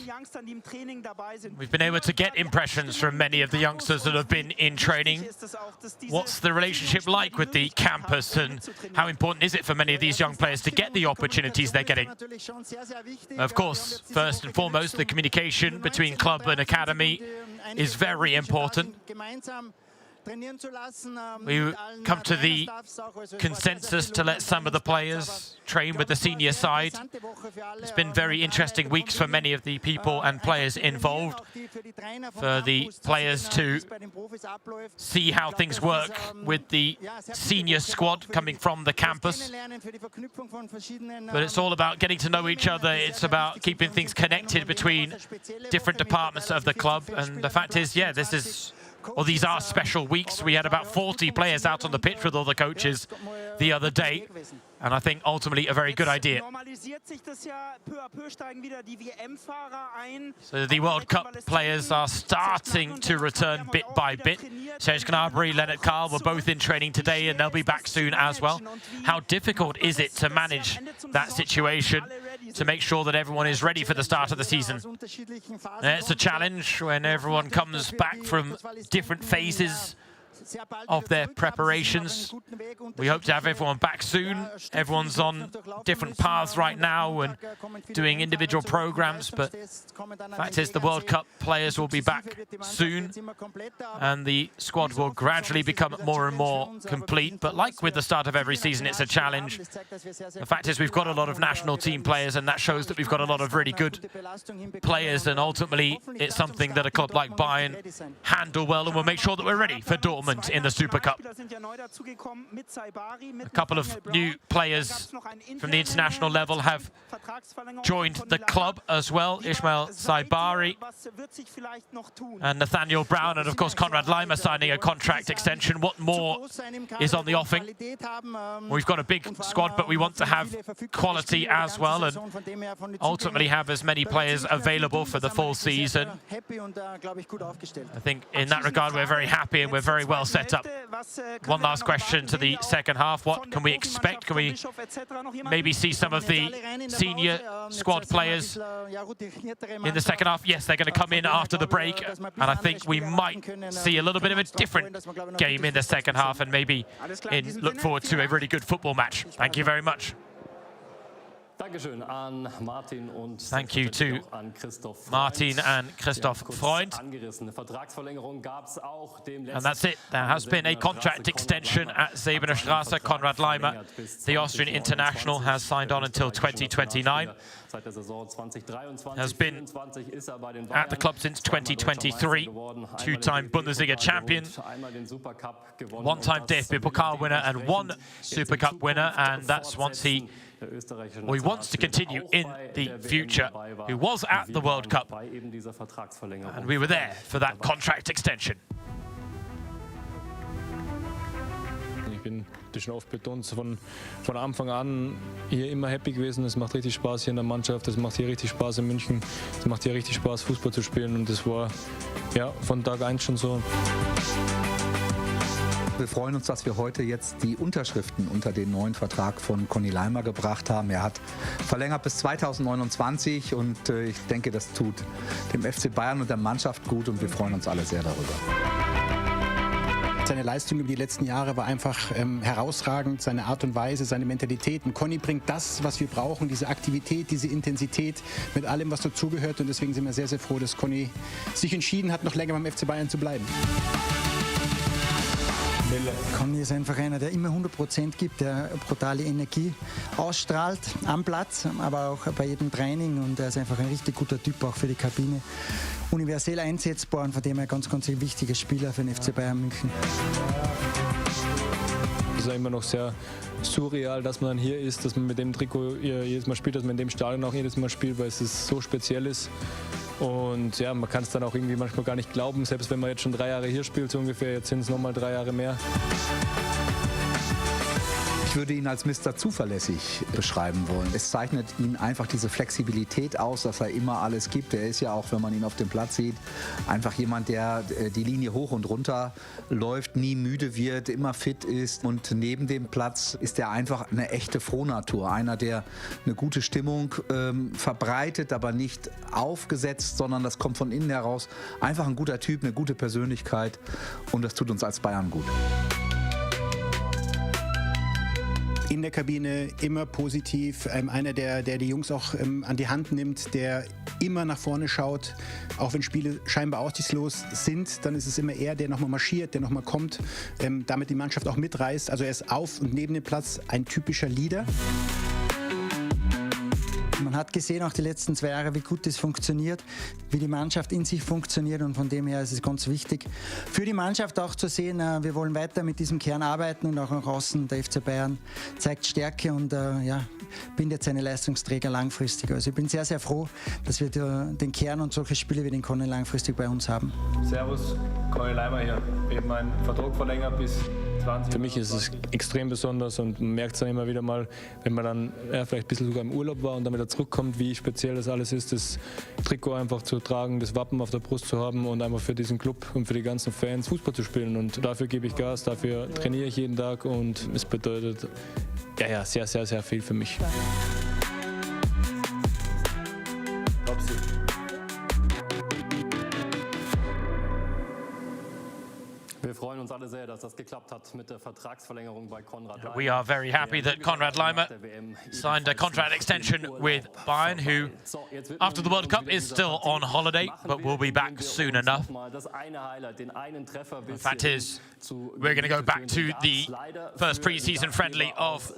we've been able to get impressions from many of the youngsters that have been in training. What's the relationship like with the campus, and how important is it for many of these young players to get the opportunities they're getting? Of course, first and foremost, the communication between club and academy is very important. We come to the consensus to let some of the players train with the senior side. It's been very interesting weeks for many of the people and players involved, for the players to see how things work with the senior squad coming from the campus. But it's all about getting to know each other. It's about keeping things connected between different departments of the club. And the fact is, yeah, these are special weeks. We had about 40 players out on the pitch with all the coaches the other day. And I think ultimately a very good idea. So the World Cup players are starting to return bit by bit. Serge Gnabry, Leonard Karl were both in training today, and they'll be back soon as well. How difficult is it to manage that situation, to make sure that everyone is ready for the start of the season? It's a challenge when everyone comes back from different phases of their preparations. We hope to have everyone back soon. Everyone's on different paths right now and doing individual programs, but the fact is the World Cup players will be back soon and the squad will gradually become more and more complete. But like with the start of every season, it's a challenge. The fact is we've got a lot of national team players, and that shows that we've got a lot of really good players, and ultimately it's something that a club like Bayern handle well, and we'll make sure that we're ready for Dortmund Dortmund in the Super Cup. A couple of new players from the international level have joined the club as well. Ismail Saibari and Nathaniel Brown, and of course Konrad Leimer signing a contract extension. What more is on the offing? We've got a big squad, but we want to have quality as well, and ultimately have as many players available for the full season. I think in that regard we're very happy and we're very well set up. One last question to the second half. What can we expect? Can we maybe see some of the senior squad players in the second half? Yes, they're going to come in after the break, and I think we might see a little bit of a different game in the second half, and maybe look forward to a really good football match. Thank you very much. Thank you to Martin and Christoph Freund. And that's it. There has been a contract extension at Sebener Straße. Konrad Leimer, the Austrian international, has signed on until 2029. Has been at the club since 2023. Two-time Bundesliga champion, one-time DFB Pokal winner and one Super Cup winner. And that's once he wants to continue in the future, who was at the World Cup, and we were there for that contract extension. Ich bin schon oft betont, von Anfang an hier immer happy gewesen. Es macht richtig Spaß hier in der Mannschaft, es macht hier richtig Spaß in München, es macht hier richtig Spaß, Fußball zu spielen, und das war ja von Tag 1 schon so. Wir freuen uns, dass wir heute jetzt die Unterschriften unter den neuen Vertrag von Conny Leimer gebracht haben. Er hat verlängert bis 2029 und ich denke, das tut dem FC Bayern und der Mannschaft gut, und wir freuen uns alle sehr darüber. Seine Leistung über die letzten Jahre war einfach herausragend, seine Art und Weise, seine Mentalität. Und Conny bringt das, was wir brauchen, diese Aktivität, diese Intensität mit allem, was dazugehört. Und deswegen sind wir sehr, sehr froh, dass Conny sich entschieden hat, noch länger beim FC Bayern zu bleiben. Conny ist einfach einer, der immer 100% gibt, der brutale Energie ausstrahlt am Platz, aber auch bei jedem Training, und er ist einfach ein richtig guter Typ auch für die Kabine. Universell einsetzbar und von dem her ganz, ganz ein wichtiger Spieler für den FC Bayern München. Es ist immer noch sehr surreal, dass man dann hier ist, dass man mit dem Trikot jedes Mal spielt, dass man in dem Stadion auch jedes Mal spielt, weil es so speziell ist. Und ja, man kann es dann auch irgendwie manchmal gar nicht glauben, selbst wenn man jetzt schon 3 Jahre hier spielt, so ungefähr, jetzt sind es nochmal 3 Jahre mehr. Ich würde ihn als Mr. Zuverlässig beschreiben wollen. Es zeichnet ihn einfach diese Flexibilität aus, dass er immer alles gibt. Er ist ja auch, wenn man ihn auf dem Platz sieht, einfach jemand, der die Linie hoch und runter läuft, nie müde wird, immer fit ist. Und neben dem Platz ist er einfach eine echte Frohnatur. Einer, der eine gute Stimmung verbreitet, aber nicht aufgesetzt, sondern das kommt von innen heraus. Einfach ein guter Typ, eine gute Persönlichkeit, und das tut uns als Bayern gut. In der Kabine immer positiv, einer, der die Jungs auch an die Hand nimmt, der immer nach vorne schaut. Auch wenn Spiele scheinbar aussichtslos sind, dann ist es immer er, der nochmal marschiert, der nochmal kommt, damit die Mannschaft auch mitreißt. Also er ist auf und neben dem Platz ein typischer Leader. Man hat gesehen, auch die letzten 2 Jahre, wie gut das funktioniert, wie die Mannschaft in sich funktioniert, und von dem her ist es ganz wichtig für die Mannschaft auch zu sehen, wir wollen weiter mit diesem Kern arbeiten, und auch nach außen der FC Bayern zeigt Stärke und bindet seine Leistungsträger langfristig. Also ich bin sehr, sehr froh, dass wir den Kern und solche Spiele wie den Conny langfristig bei uns haben. Servus, Conny Leimer hier. Ich habe meinen Vertrag verlängert bis 20. Für mich ist es extrem besonders, und man merkt es dann immer wieder mal, wenn man dann vielleicht ein bisschen sogar im Urlaub war und dann wieder zurückkommt, wie speziell das alles ist, das Trikot einfach zu tragen, das Wappen auf der Brust zu haben und einfach für diesen Club und für die ganzen Fans Fußball zu spielen. Und dafür gebe ich Gas, dafür trainiere ich jeden Tag, und es bedeutet ja sehr, sehr, sehr viel für mich. Wir freuen uns alle sehr, dass das geklappt hat mit der Vertragsverlängerung bei Konrad Leimer. We are very happy that Konrad Leimer signed a contract extension with Bayern, who, after the World Cup, is still on holiday, but will be back soon enough. The fact is, we're going to go back to the first pre-season friendly of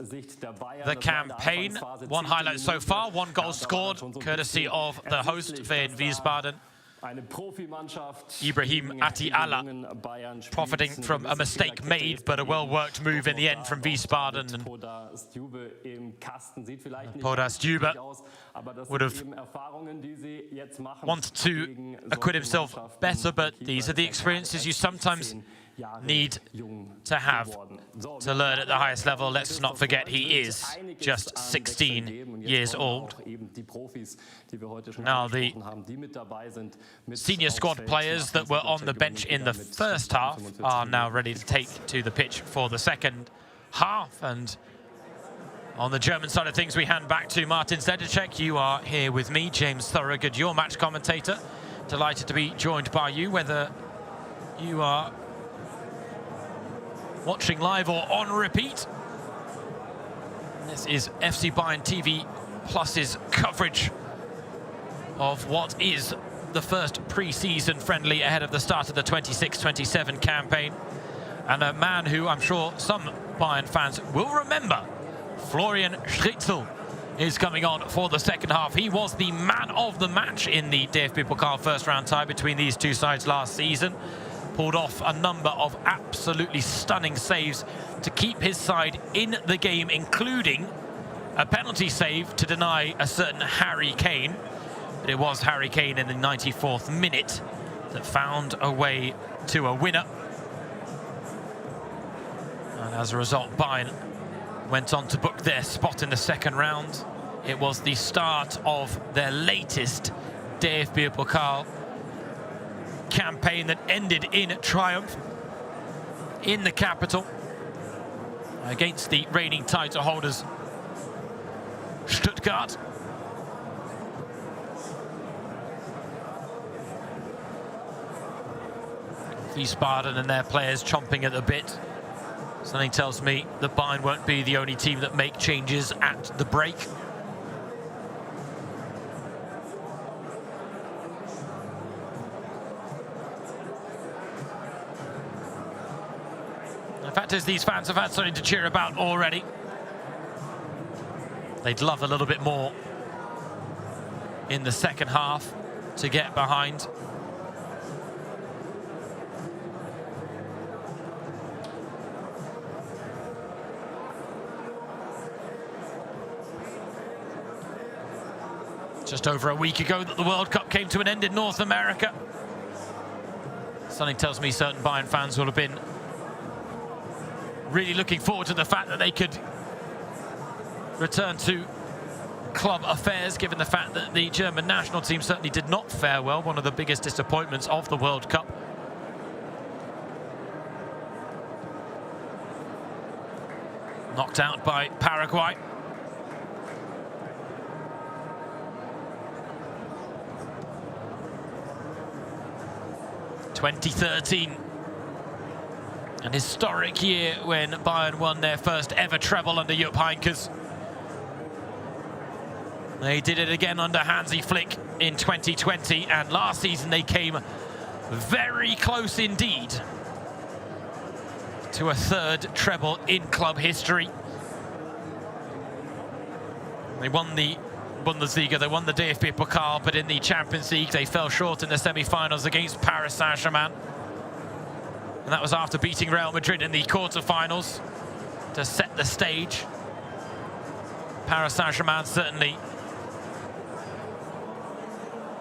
the campaign. 1 highlight so far, 1 goal scored, courtesy of the host, Wehen Wiesbaden. Ibrahim Atiala profiting from a mistake made, but a well-worked move in the end from Wiesbaden. And Podast Juber would have wanted to acquit himself better, but these are the experiences you sometimes need to have to learn at the highest level. Let's not forget he is just 16 years old. Now the senior squad players that were on the bench in the first half are now ready to take to the pitch for the second half. And on the German side of things, we hand back to Martin Zedicek. You are here with me, James Thorogood, your match commentator. Delighted to be joined by you, whether you are watching live or on repeat. This is FC Bayern TV Plus's coverage of what is the first pre-season friendly ahead of the start of the 26-27 campaign. And a man who I'm sure some Bayern fans will remember, Florian Schritzel, is coming on for the second half. He was the man of the match in the DFB Pokal first round tie between these two sides last season. Pulled off a number of absolutely stunning saves to keep his side in the game, including a penalty save to deny a certain Harry Kane. But it was Harry Kane in the 94th minute that found a way to a winner. And as a result, Bayern went on to book their spot in the second round. It was the start of their latest DFB Pokal campaign that ended in triumph in the capital against the reigning title holders Stuttgart. Wiesbaden and their players chomping at the bit. Something tells me that Bayern won't be the only team that make changes at the break. The fact is, these fans have had something to cheer about already. They'd love a little bit more in the second half to get behind. Just over a week ago that the World Cup came to an end in North America. Something tells me certain Bayern fans will have been really looking forward to the fact that they could return to club affairs, given the fact that the German national team certainly did not fare well, one of the biggest disappointments of the World Cup. Knocked out by Paraguay. (2013). An historic year when Bayern won their first ever treble under Jupp Heynckes. They did it again under Hansi Flick in 2020, and last season they came very close indeed to a third treble in club history. They won the Bundesliga, they won the DFB Pokal, but in the Champions League they fell short in the semi-finals against Paris Saint-Germain. And that was after beating Real Madrid in the quarter-finals to set the stage. Paris Saint-Germain certainly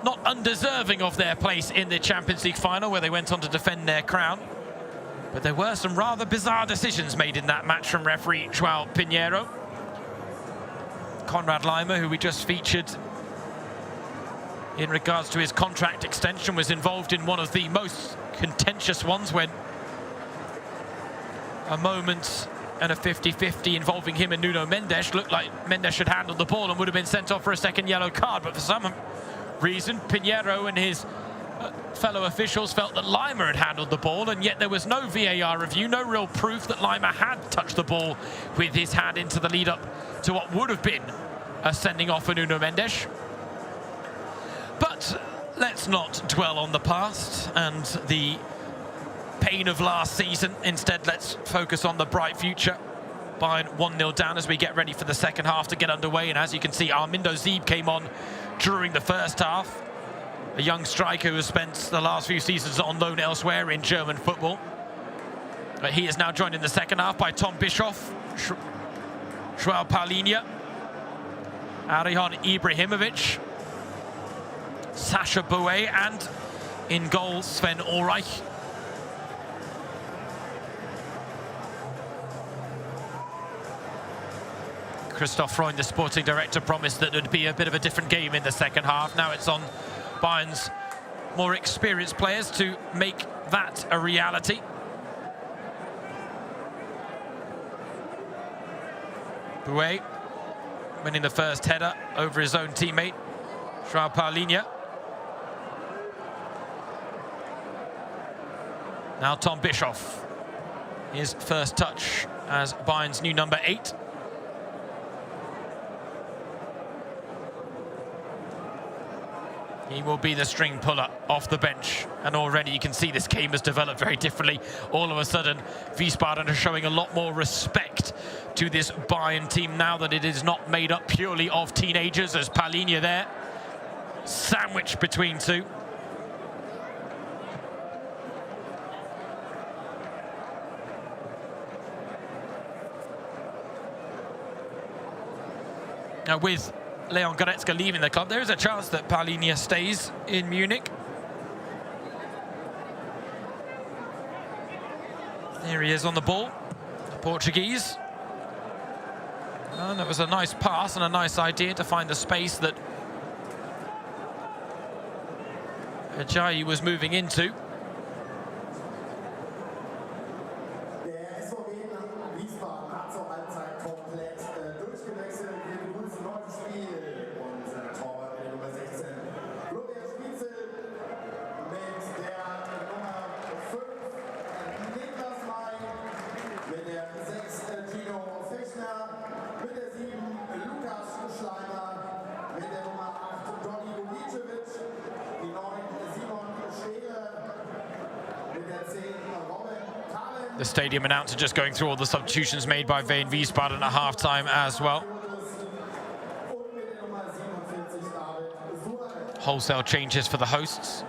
not undeserving of their place in the Champions League final, where they went on to defend their crown. But there were some rather bizarre decisions made in that match from referee João Pinheiro. Konrad Laimer, who we just featured in regards to his contract extension, was involved in one of the most contentious ones when a moment and a 50-50 involving him and Nuno Mendes looked like Mendes should handle the ball and would have been sent off for a second yellow card, but for some reason Pinheiro and his fellow officials felt that Laimer had handled the ball, and yet there was no VAR review, no real proof that Laimer had touched the ball with his hand into the lead up to what would have been a sending off for Nuno Mendes. But let's not dwell on the past and the pain of last season. Instead, let's focus on the bright future. Bayern 1-0 down as we get ready for the second half to get underway. And as you can see, Armindo Zeeb came on during the first half. a young striker who has spent the last few seasons on loan elsewhere in German football. But he is now joined in the second half by Tom Bischoff, Joao Paulinho, Arihan Ibrahimovic, Sasha Bouet, and in goal, Sven Ulreich. Christoph Freund, the sporting director, promised that it would be a bit of a different game in the second half. Now it's on Bayern's more experienced players to make that a reality. Bouet winning the first header over his own teammate, Joao Paulinho. Now Tom Bischoff, his first touch as Bayern's new number 8. He will be the string puller off the bench, and already you can see this game has developed very differently. All of a sudden, Wiesbaden are showing a lot more respect to this Bayern team now that it is not made up purely of teenagers, as Paulinho there, sandwiched between two. Now with Leon Goretzka leaving the club, there is a chance that Paulinho stays in Munich. Here he is on the ball, the Portuguese. And it was a nice pass and a nice idea to find the space that Ajayi was moving into. Der SV Wehen Wiesbaden hat zur Halbzeit komplett durchgewechselt. Wir begrüßen noch das Spiel und Torwart mit der Nummer 16. Florian Spitzel mit der Nummer 5 Niklas May, mit der 6 Gino Fechner, mit der 7 Lukas Schleimer, mit der Nummer 8 Donny Ulicevic, die 9 Simon Scherer, mit der 10 Robin. The stadium announcer just going through all the substitutions made by Wehen Wiesbaden at half-time as well. Wholesale changes for the hosts.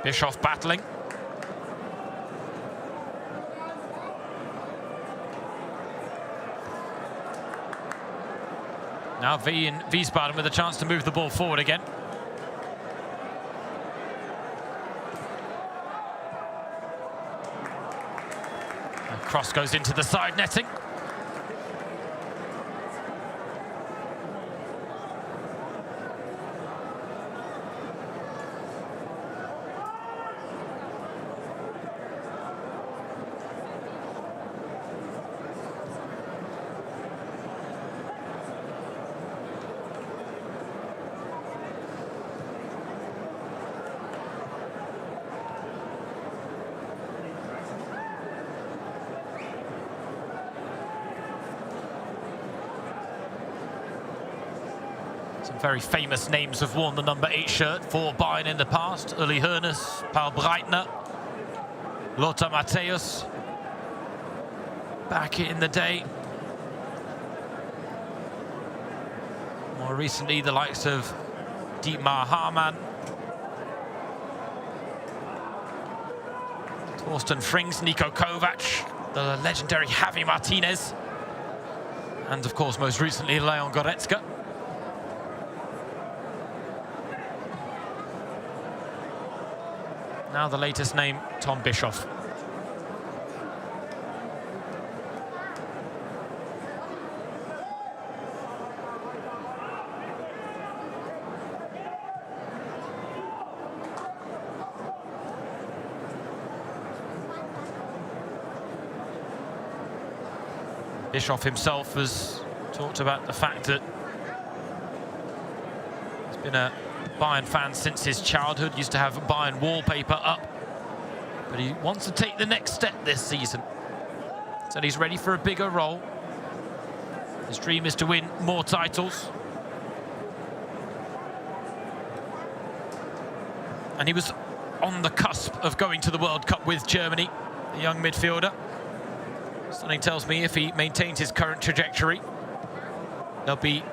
Bischoff battling. Now Wehen Wiesbaden with a chance to move the ball forward again. The cross goes into the side netting. Some very famous names have worn the number 8 shirt for Bayern in the past. Uli Hoeneß, Paul Breitner, Lothar Matthäus. Back in the day. More recently, the likes of Dietmar Hamann, Thorsten Frings, Niko Kovac, the legendary Javi Martinez, and of course, most recently, Leon Goretzka. Now the latest name, Tom Bischoff. Bischoff himself has talked about the fact that it's been a Bayern fan since his childhood, used to have Bayern wallpaper up. But he wants to take the next step this season. So he's ready for a bigger role. His dream is to win more titles. And he was on the cusp of going to the World Cup with Germany, the young midfielder. Something tells me if he maintains his current trajectory, there'll be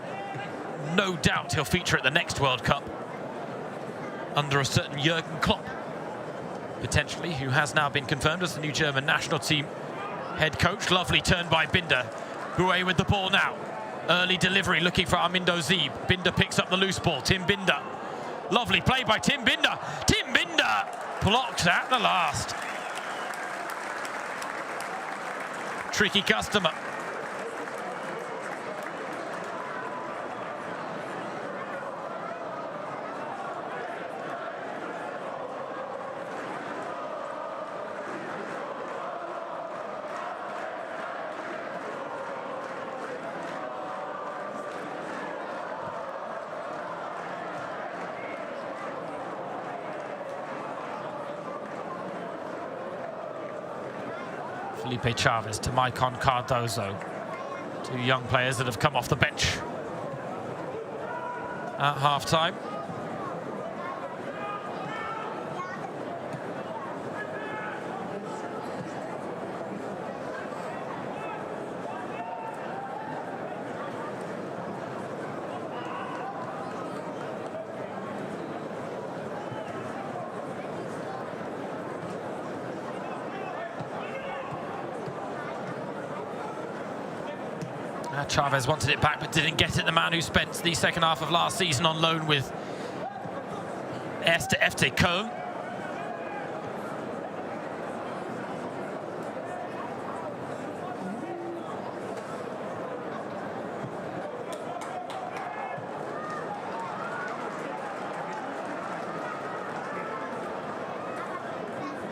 no doubt he'll feature at the next World Cup under a certain Jurgen Klopp, potentially, who has now been confirmed as the new German national team head coach. Lovely turn by Binder. Wehen with the ball now. Early delivery looking for Armindo Zeeb. Binder picks up the loose ball. Tim Binder. Lovely play by Tim Binder. Tim Binder blocks at the last. Tricky customer. Felipe Chavez to Maicon Cardozo. Two young players that have come off the bench at half-time. Chavez wanted it back but didn't get it. The man who spent the second half of last season on loan with FC Köln.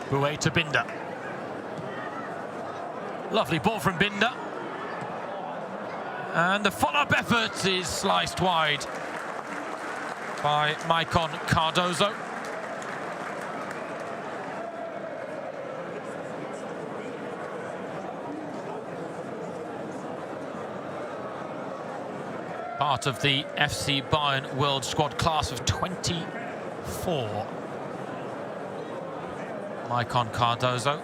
Wehen to Binder. Lovely ball from Binder. And the follow-up effort is sliced wide by Maicon Cardozo. Part of the FC Bayern World Squad class of 24. Maicon Cardozo.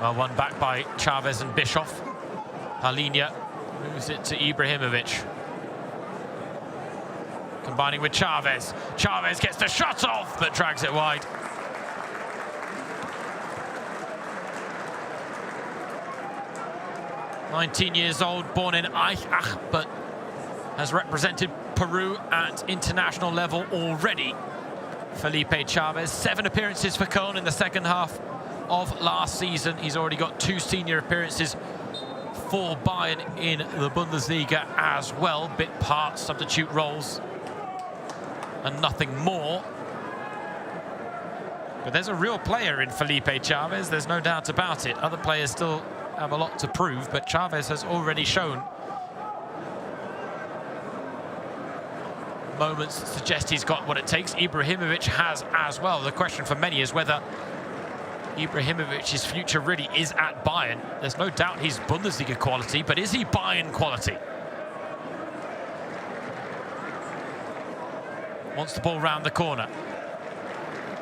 Well, one back by Chavez and Bischoff. Halinia moves it to Ibrahimovic. Combining with Chavez. Chavez gets the shot off, but drags it wide. "19 years old, born in Aichach, but has represented Peru at international level already. Felipe Chavez, 7 appearances for Köln in the second half of last season. He's already got 2 senior appearances for Bayern in the Bundesliga as well. Bit part, substitute roles, and nothing more. But there's a real player in Felipe Chavez, there's no doubt about it. Other players still have a lot to prove, but Chavez has already shown moments that suggest he's got what it takes. Ibrahimovic has as well. The question for many is whether Ibrahimovic's future really is at Bayern. There's no doubt he's Bundesliga quality, but is he Bayern quality? Wants the ball round the corner.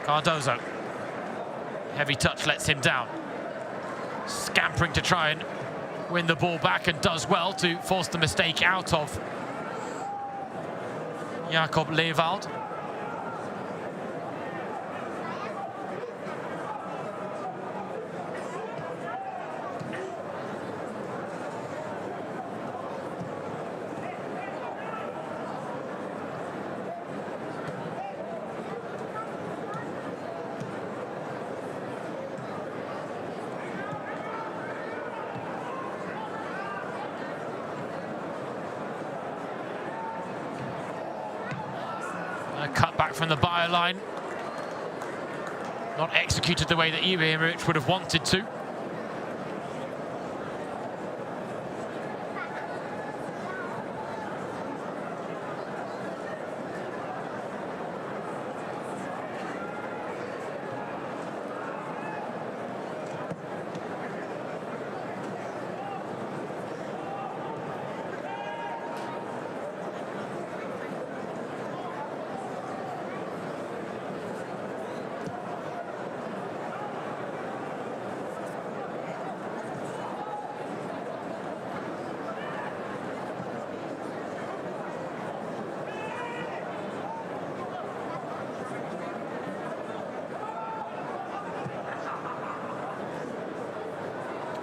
Cardozo. Heavy touch lets him down. Scampering to try and win the ball back, and does well to force the mistake out of Jakob Lewald. back from the byline. Not executed the way that Ibrahimovic would have wanted to.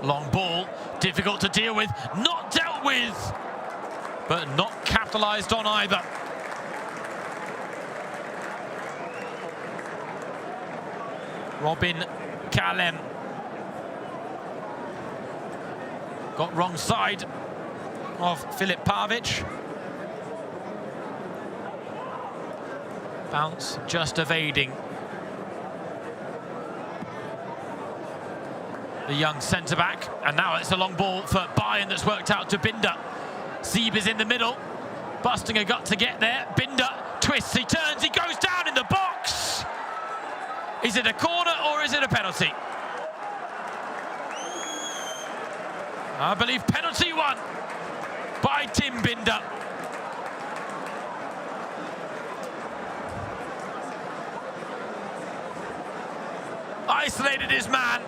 Long ball, difficult to deal with, not dealt with, but not capitalised on either. Robin Kalem got wrong side of Filip Pavic. Bounce just evading the young centre-back, and now it's a long ball for Bayern that's worked out to Binder. Sieb is in the middle, busting a gut to get there. Binder twists, he turns, he goes down in the box. Is it a corner or is it a penalty? I believe penalty one by Tim Binder. Isolated his man.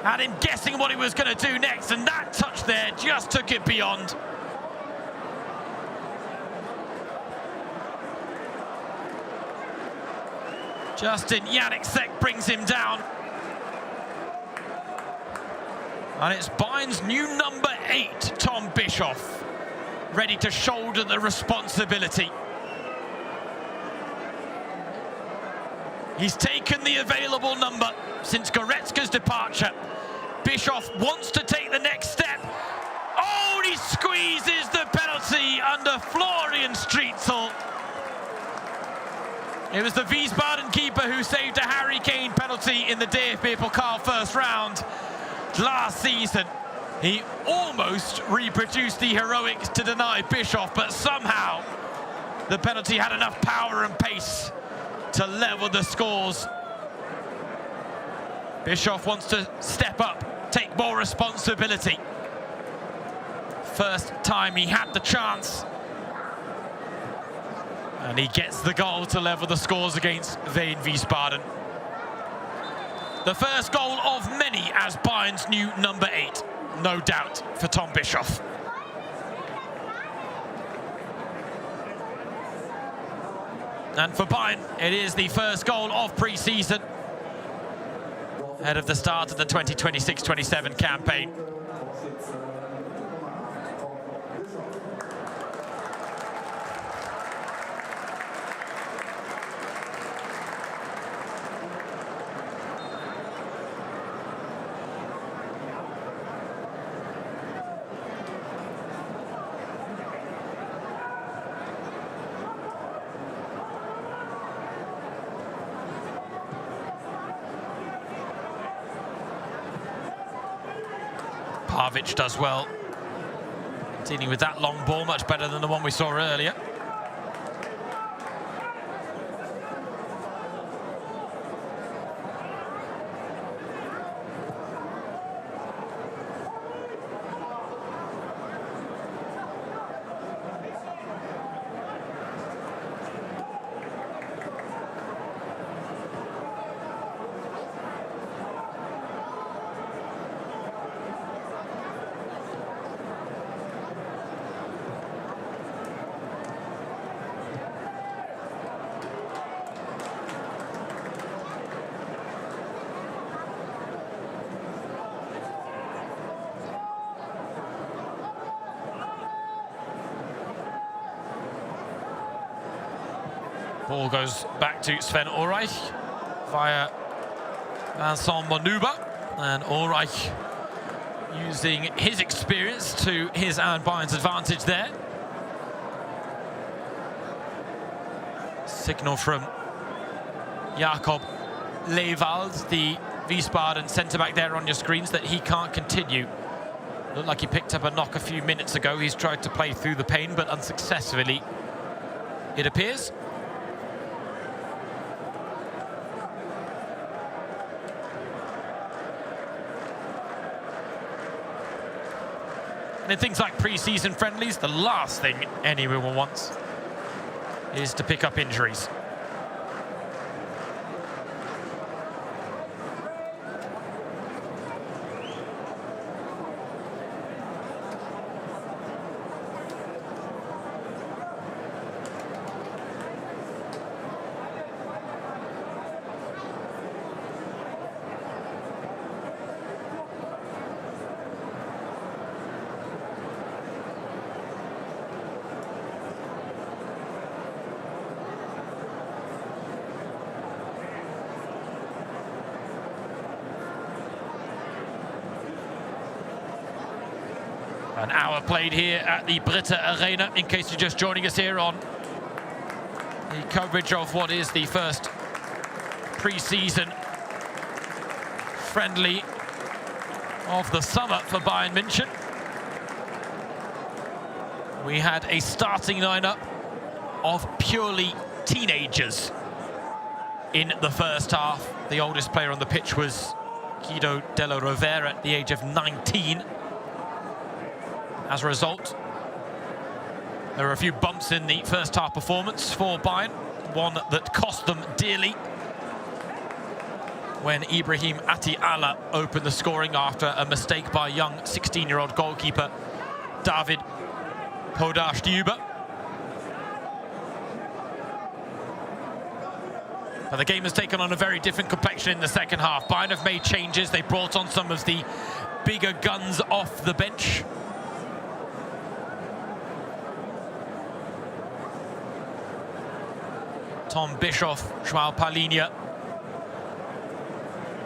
Had him guessing what he was going to do next, and that touch there just took it beyond. Justin Janicek brings him down. And it's Bayern's new number 8, Tom Bischoff, ready to shoulder the responsibility. He's taken the available number since Goretzka's departure. Bischoff wants to take the next step. Oh, and he squeezes the penalty under Florian Streetzel. It was the Wiesbaden keeper who saved a Harry Kane penalty in the DFB Pokal first round last season. He almost reproduced the heroics to deny Bischoff, but somehow the penalty had enough power and pace to level the scores. Bischoff wants to step up, take more responsibility. First time he had the chance. And he gets the goal to level the scores against Wehen Wiesbaden. The first goal of many as Bayern's new number 8, no doubt, for Tom Bischoff. And for Bayern, it is the first goal of pre-season ahead of the start of the 2026-27 campaign. Pavic does well, dealing with that long ball, much better than the one we saw earlier. Ball goes back to Sven Ulreich via Vincent Monuba, and Ulreich using his experience to his and Bayern's advantage there. Signal from Jakob Lewald, the Wiesbaden centre-back there on your screens, that he can't continue. Looked like he picked up a knock a few minutes ago. He's tried to play through the pain, but unsuccessfully, it appears. And in things like pre-season friendlies, the last thing anyone wants is to pick up injuries. An hour played here at the BRITA Arena, in case you're just joining us here on the coverage of what is the first pre-season friendly of the summer for Bayern München. We had a starting lineup of purely teenagers in the first half. The oldest player on the pitch was Guido Della Rovere at the age of 19. As a result, there were a few bumps in the first half performance for Bayern, one that cost them dearly when Ibrahim Atiala opened the scoring after a mistake by young 16-year-old goalkeeper David Podar-Stüber. But the game has taken on a very different complexion in the second half. Bayern have made changes. They brought on some of the bigger guns off the bench. Tom Bischoff, Joao Palhinha,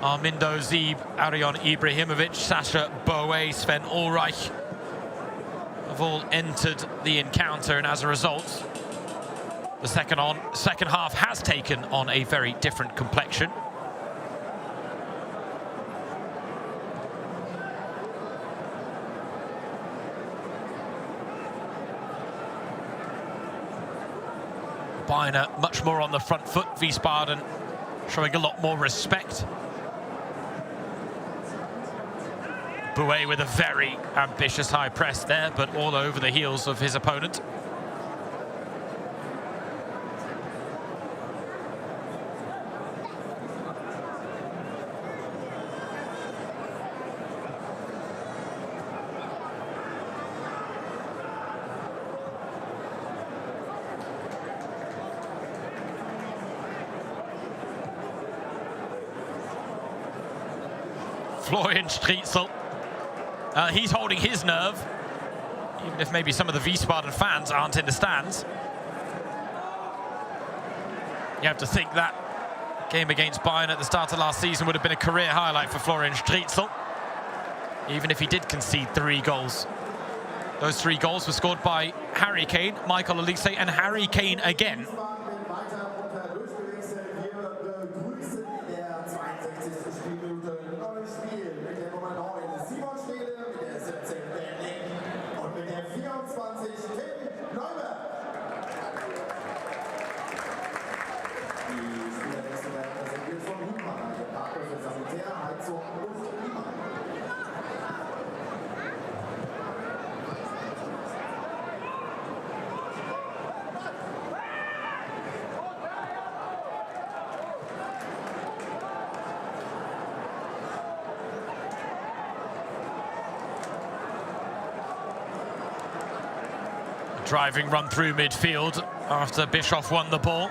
Armindo Zeeb, Arion Ibrahimovic, Sasha Boe, Sven Ulreich have all entered the encounter, and as a result, the second half has taken on a very different complexion. Bayern are much more on the front foot. Wiesbaden showing a lot more respect. Bouet with a very ambitious high press there, but all over the heels of his opponent. Florian Striezel, he's holding his nerve, even if maybe some of the Wiesbaden fans aren't in the stands. You have to think that game against Bayern at the start of last season would have been a career highlight for Florian Striezel, even if he did concede 3 goals. Those 3 goals were scored by Harry Kane, Michael Olise, and Harry Kane again. Driving run through midfield after Bischoff won the ball.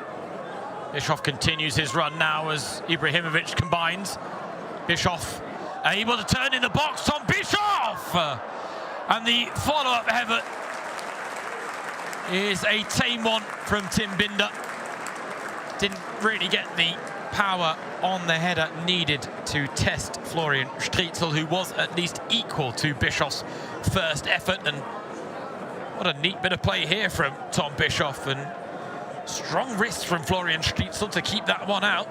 Bischoff continues his run now as Ibrahimovic combines. Bischoff able to turn in the box. Tom Bischoff! And the follow-up effort is a tame one from Tim Binder. Didn't really get the power on the header needed to test Florian Striezel, who was at least equal to Bischoff's first effort. And what a neat bit of play here from Tom Bischoff, and Strong wrist from Florian Striezel to keep that one out.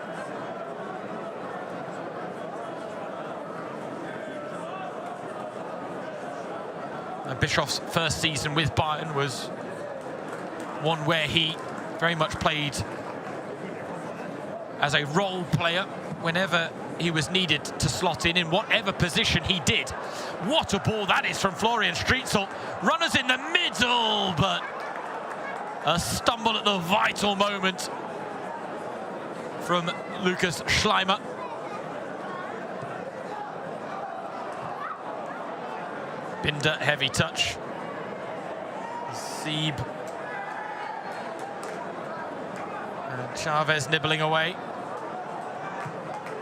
Bischoff's first season with Bayern was one where he very much played as a role player whenever he was needed to slot in whatever position he did. What a ball that is from Florian Striezel. Runners in the middle, but a stumble at the vital moment from Lucas Schleimer. Binder, heavy touch. Sieb. And Chavez nibbling away.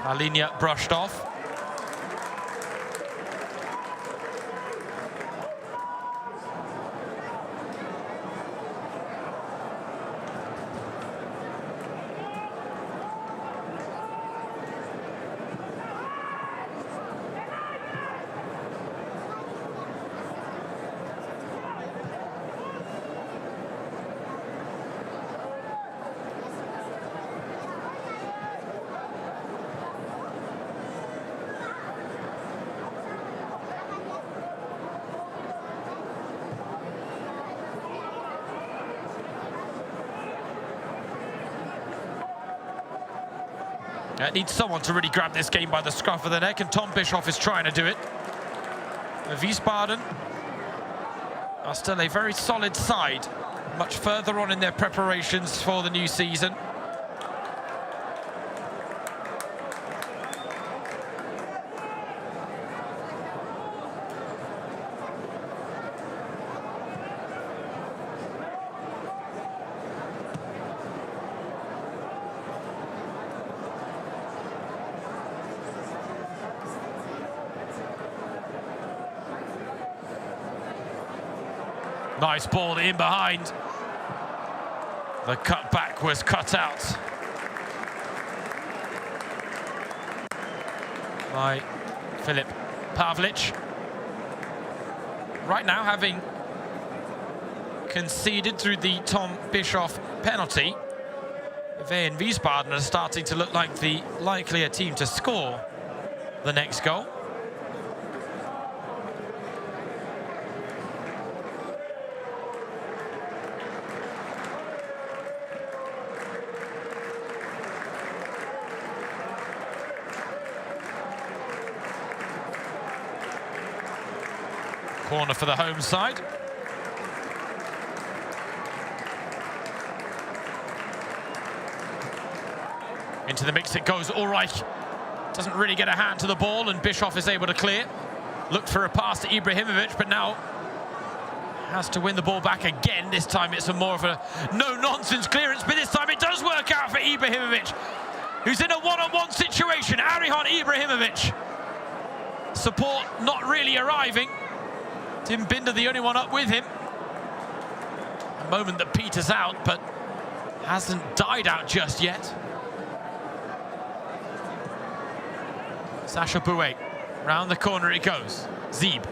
Alinia brushed off. Needs someone to really grab this game by the scruff of the neck, and Tom Bischoff is trying to do it. Wiesbaden are still a very solid side, much further on in their preparations for the new season. Nice ball in behind. The cutback was cut out by Filip Pavlic. Right now, having conceded through the Tom Bischoff penalty, Wehen Wiesbaden are starting to look like the likelier team to score the next goal. Corner for the home side. Into the mix it goes. Ulreich doesn't really get a hand to the ball, and Bischoff is able to clear. Looked for a pass to Ibrahimovic, but now has to win the ball back again. This time it's a more of a no-nonsense clearance, but this time it does work out for Ibrahimovic, who's in a one-on-one situation. Arihan Ibrahimovic. Support not really arriving. Tim Binder the only one up with him. A moment that peters out, but hasn't died out just yet. Sasha Bouet, round the corner it goes. Sieb.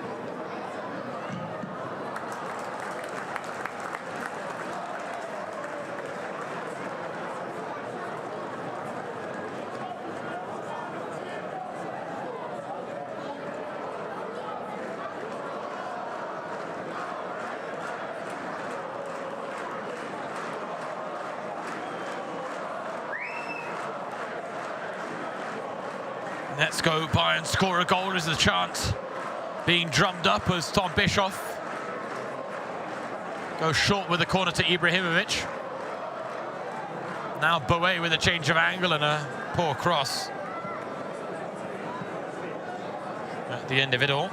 Let's go, Bayern score a goal is the chant being drummed up as Tom Bischoff goes short with the corner to Ibrahimovic. Now Bouet with a change of angle and a poor cross at the end of it all.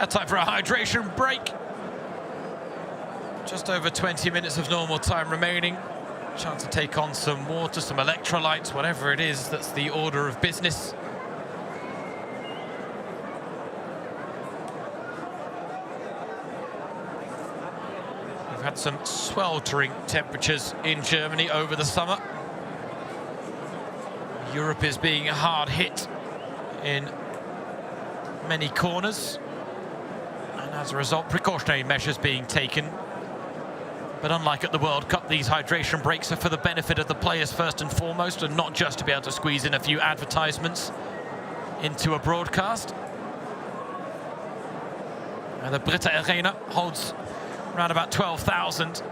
Time for a hydration break. Just over 20 minutes of normal time remaining. Chance to take on some water, some electrolytes, whatever it is that's the order of business. We've had some sweltering temperatures in Germany over the summer. Europe is being hard hit in many corners, and as a result, precautionary measures being taken. But unlike at the World Cup, these hydration breaks are for the benefit of the players first and foremost, and not just to be able to squeeze in a few advertisements into a broadcast. And the BRITA Arena holds around about 12,000.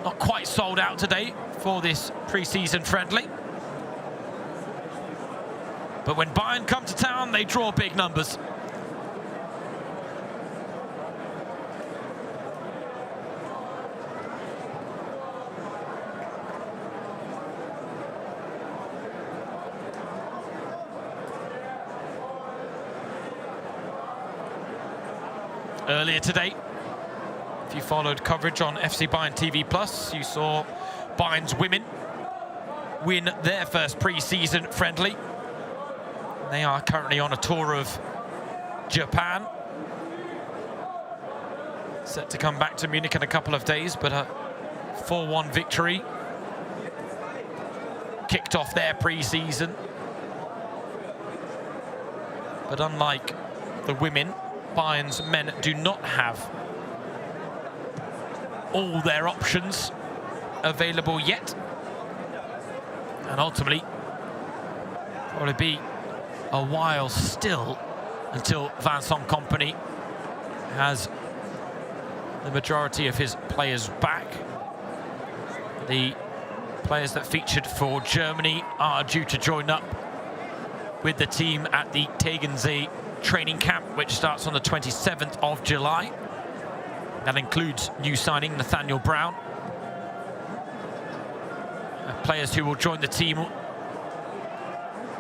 Not quite sold out today for this pre-season friendly. But when Bayern come to town, they draw big numbers. Earlier today, if you followed coverage on FC Bayern TV+, you saw Bayern's women win their first pre-season friendly. They are currently on a tour of Japan. Set to come back to Munich in a couple of days, but a 4-1 victory kicked off their pre-season. But unlike the women, Bayern's men do not have all their options available yet. And ultimately, probably be a while still until Vincent Kompany has the majority of his players back. The players that featured for Germany are due to join up with the team at the Tegernsee training camp, which starts on the 27th of July. That includes new signing Nathaniel Brown. Players who will join the team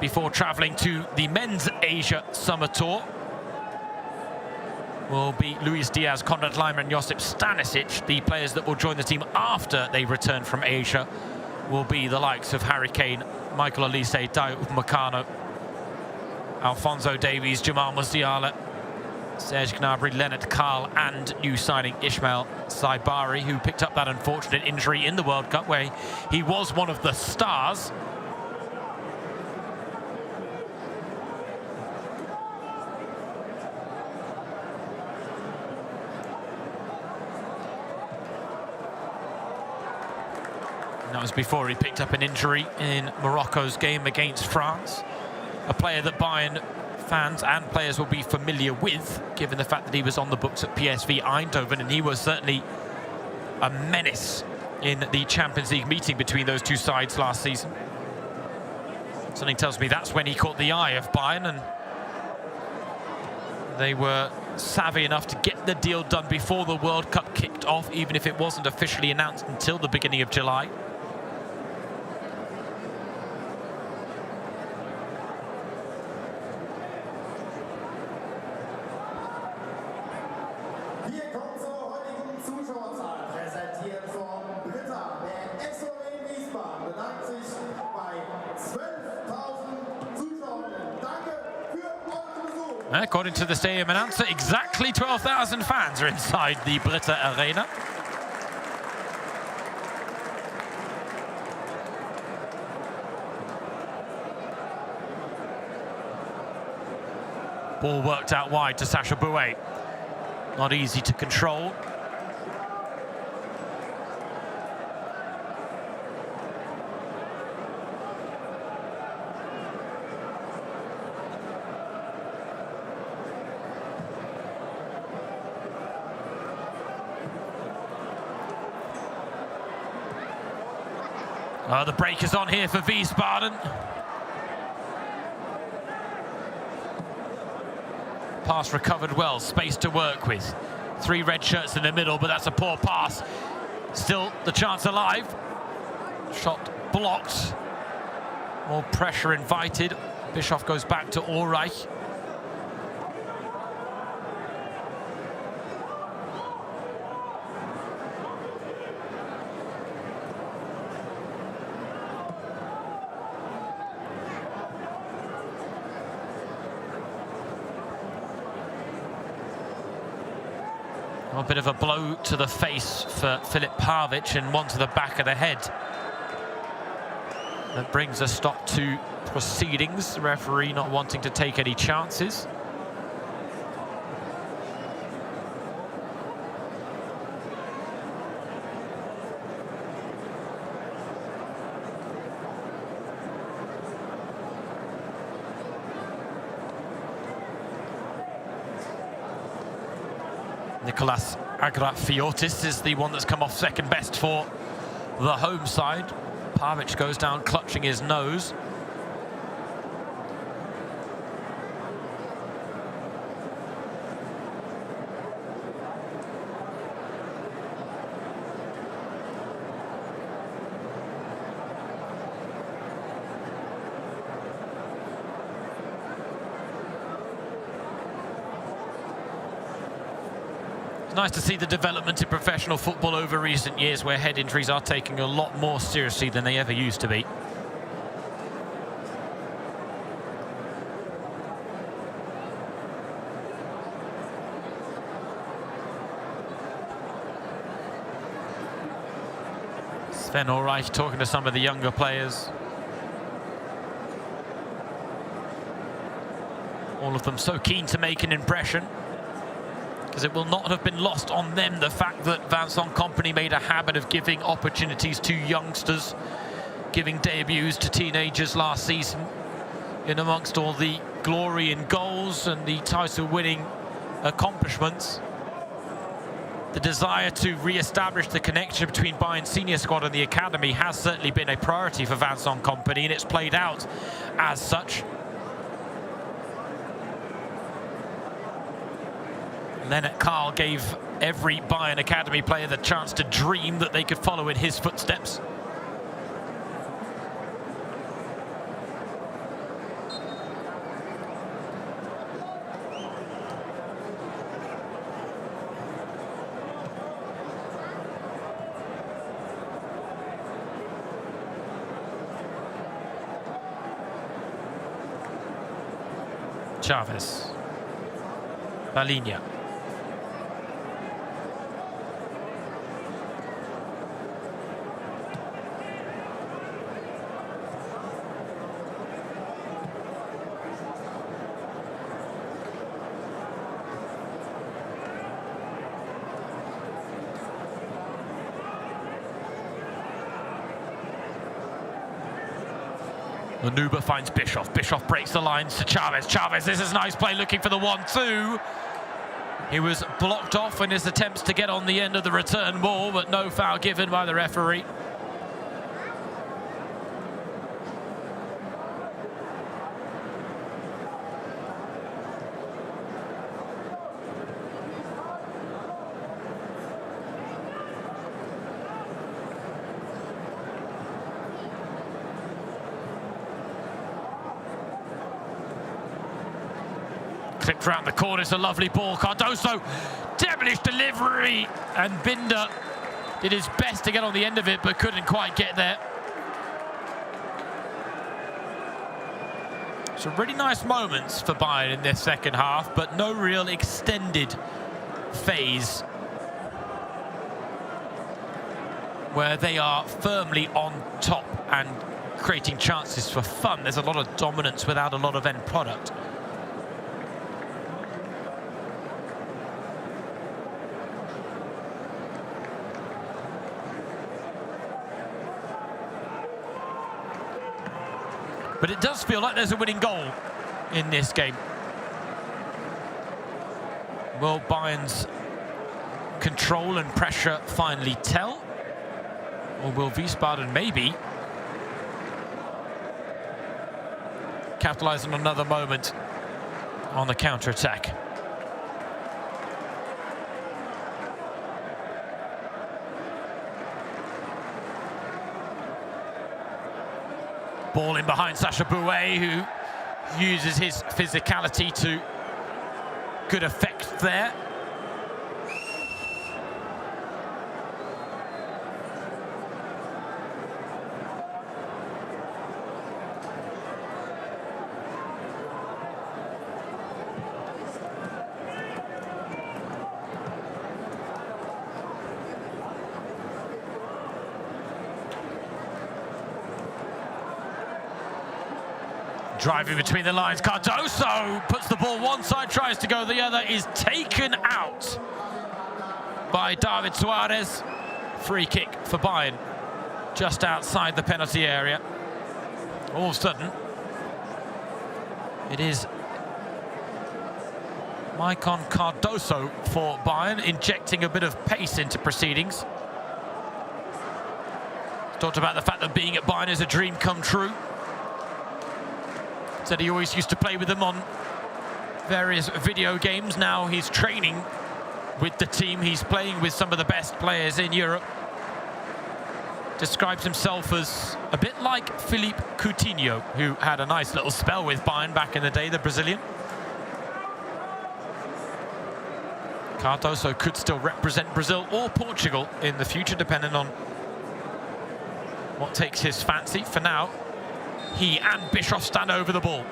before travelling to the Men's Asia Summer Tour will be Luis Diaz, Konrad Laimer and Josip Stanisic. The players that will join the team after they return from Asia will be the likes of Harry Kane, Michael Olise, Dayo Upamecano, Alphonso Davies, Jamal Musiala, Serge Gnabry, Leonard Carl, and new signing Ismail Saibari, who picked up that unfortunate injury in the World Cup where he was one of the stars. And that was before he picked up an injury in Morocco's game against France. A player that Bayern fans and players will be familiar with, given the fact that he was on the books at PSV Eindhoven, and he was certainly a menace in the Champions League meeting between those two sides last season. Something tells me that's when he caught the eye of Bayern, and they were savvy enough to get the deal done before the World Cup kicked off, even if it wasn't officially announced until the beginning of July. Wir kommen zur heutigen Zuschauerzahl, präsentiert von BRITA. Der SV Wehen Wiesbaden bedankt sich bei 12.000 Zuschauern. Danke für euren Besuch. According to the stadium announcer, exactly 12,000 fans are inside the BRITA Arena. Ball worked out wide to Sacha Bouet. Not easy to control. The break is on here for Wiesbaden. Pass recovered well, space to work with. 3 red shirts in the middle, but that's a poor pass. Still the chance alive. Shot blocked. More pressure invited. Bischoff goes back to Ulreich. A bit of a blow to the face for Filip Pavic and one to the back of the head. That brings a stop to proceedings. The referee not wanting to take any chances. Nicolas Agrafiotis is the one that's come off second best for the home side. Pavic goes down clutching his nose. It's nice to see the development in professional football over recent years, where head injuries are taken a lot more seriously than they ever used to be. Sven Ulreich talking to some of the younger players. All of them so keen to make an impression, because it will not have been lost on them the fact that Vincent Kompany made a habit of giving opportunities to youngsters, giving debuts to teenagers last season. In amongst all the glory and goals and the title-winning accomplishments, the desire to re-establish the connection between Bayern's senior squad and the academy has certainly been a priority for Vincent Kompany, and it's played out as such. Lennart Karl gave every Bayern Academy player the chance to dream that they could follow in his footsteps. Chavez. Balinha. Lanuba finds Bischoff. Bischoff breaks the lines to Chavez. Chavez, this is a nice play, looking for the 1-2. He was blocked off in his attempts to get on the end of the return ball, but no foul given by the referee. Clipped round the corner, it's a lovely ball. Cardoso, devilish delivery, and Binder did his best to get on the end of it, but couldn't quite get there. Some really nice moments for Bayern in this second half, but no real extended phase where they are firmly on top and creating chances for fun. There's a lot of dominance without a lot of end product. But it does feel like there's a winning goal in this game. Will Bayern's control and pressure finally tell? Or will Wiesbaden maybe capitalise on another moment on the counter-attack? Ball in behind Sacha Bouet, who uses his physicality to good effect there. Driving between the lines, Cardoso puts the ball one side, tries to go the other, is taken out by David Suarez. Free kick for Bayern, just outside the penalty area. All of a sudden, it is Maicon Cardoso for Bayern, injecting a bit of pace into proceedings. Talked about the fact that being at Bayern is a dream come true. Said he always used to play with them on various video games. Now he's training with the team. He's playing with some of the best players in Europe. Describes himself as a bit like Philippe Coutinho, who had a nice little spell with Bayern back in the day, the Brazilian. Cardoso could still represent Brazil or Portugal in the future, depending on what takes his fancy. For now, he and Bischoff stand over the ball.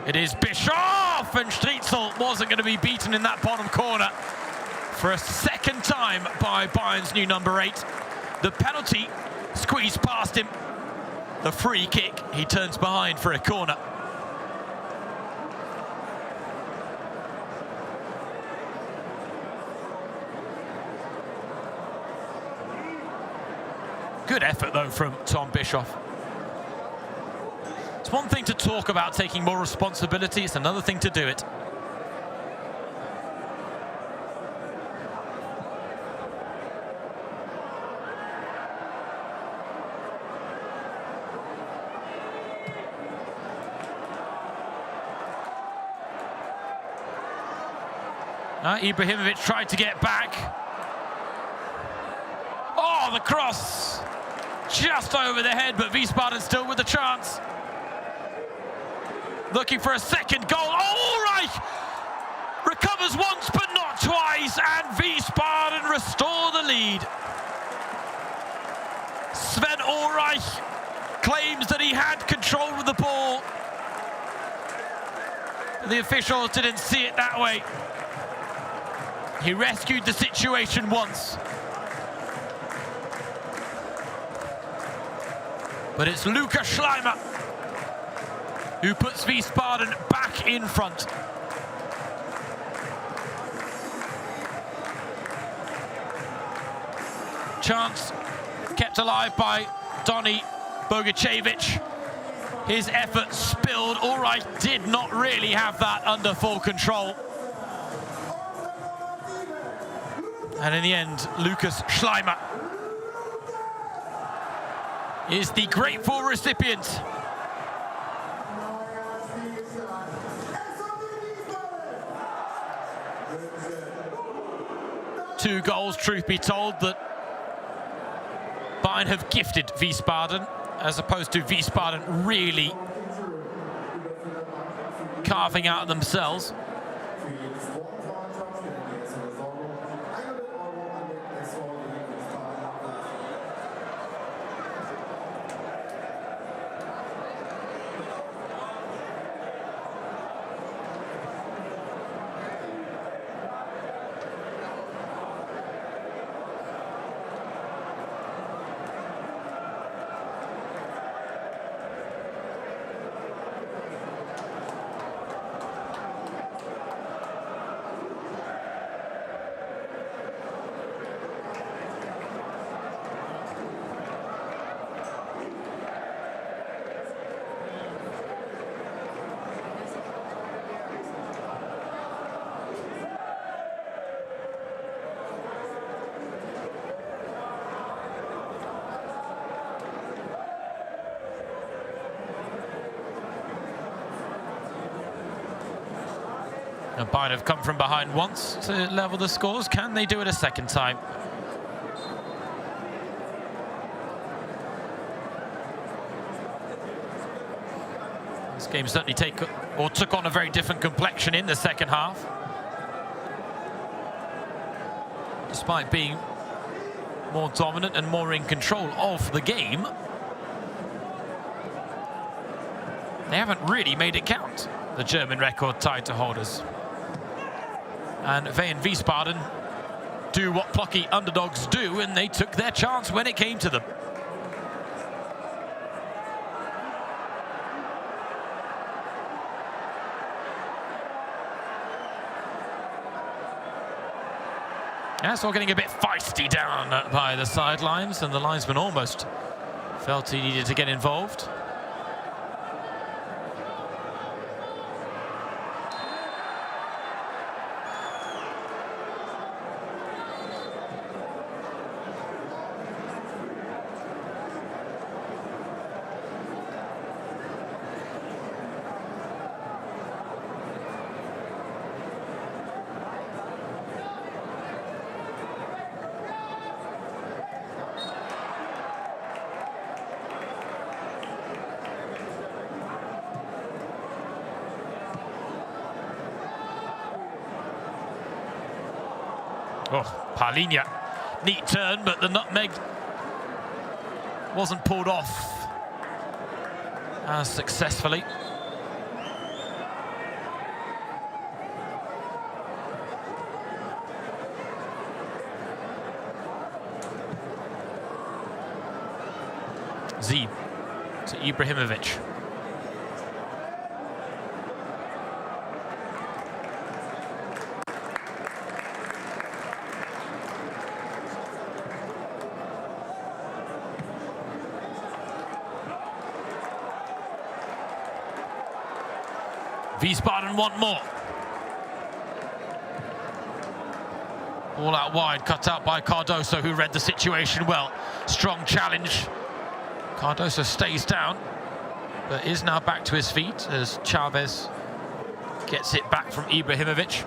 It is Bischoff, and Striezel wasn't going to be beaten in that bottom corner for a second time by Bayern's new number 8. The penalty squeezed past him. The free kick, he turns behind for a corner. Good effort, though, from Tom Bischoff. It's one thing to talk about taking more responsibility, it's another thing to do it. Ibrahimovic tried to get back. Oh, the cross! Just over the head, but Wiesbaden still with a chance. Looking for a second goal. Oh, Ulreich recovers once, but not twice, and Wiesbaden restore the lead. Sven Ulreich claims that he had control of the ball. The officials didn't see it that way. He rescued the situation once. But it's Lukas Schleimer who puts Wiesbaden back in front. Chance kept alive by Doni Bogacevic. His effort spilled. Ulreich did not really have that under full control. And in the end, Lukas Schleimer is the grateful recipient. Two goals, truth be told, that Bayern have gifted Wiesbaden, as opposed to Wiesbaden really carving out themselves. And Bayern have come from behind once to level the scores. Can they do it a second time? This game certainly took on a very different complexion in the second half. Despite being more dominant and more in control of the game, they haven't really made it count, the German record title holders. And Wehen Wiesbaden do what plucky underdogs do, and they took their chance when it came to them. Yeah, it's all getting a bit feisty down by the sidelines, and the linesman almost felt he needed to get involved. Oh, Palinha. Neat turn, but the nutmeg wasn't pulled off as successfully. Zeeb to Ibrahimovic. Wiesbaden want more. All out wide, cut out by Cardoso, who read the situation well. Strong challenge. Cardoso stays down, but is now back to his feet as Chavez gets it back from Ibrahimovic.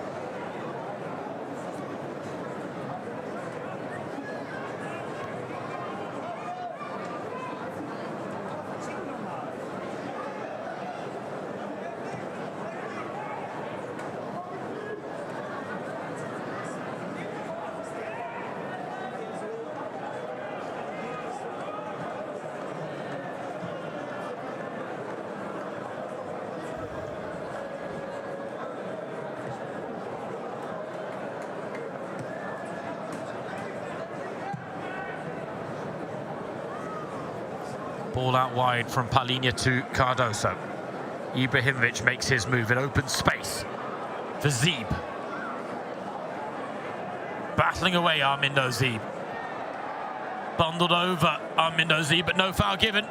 Ball out wide from Palinha to Cardoso. Ibrahimovic makes his move in open space for Zeeb. Battling away Armindo Zeeb. Bundled over Armindo Zeeb, but no foul given.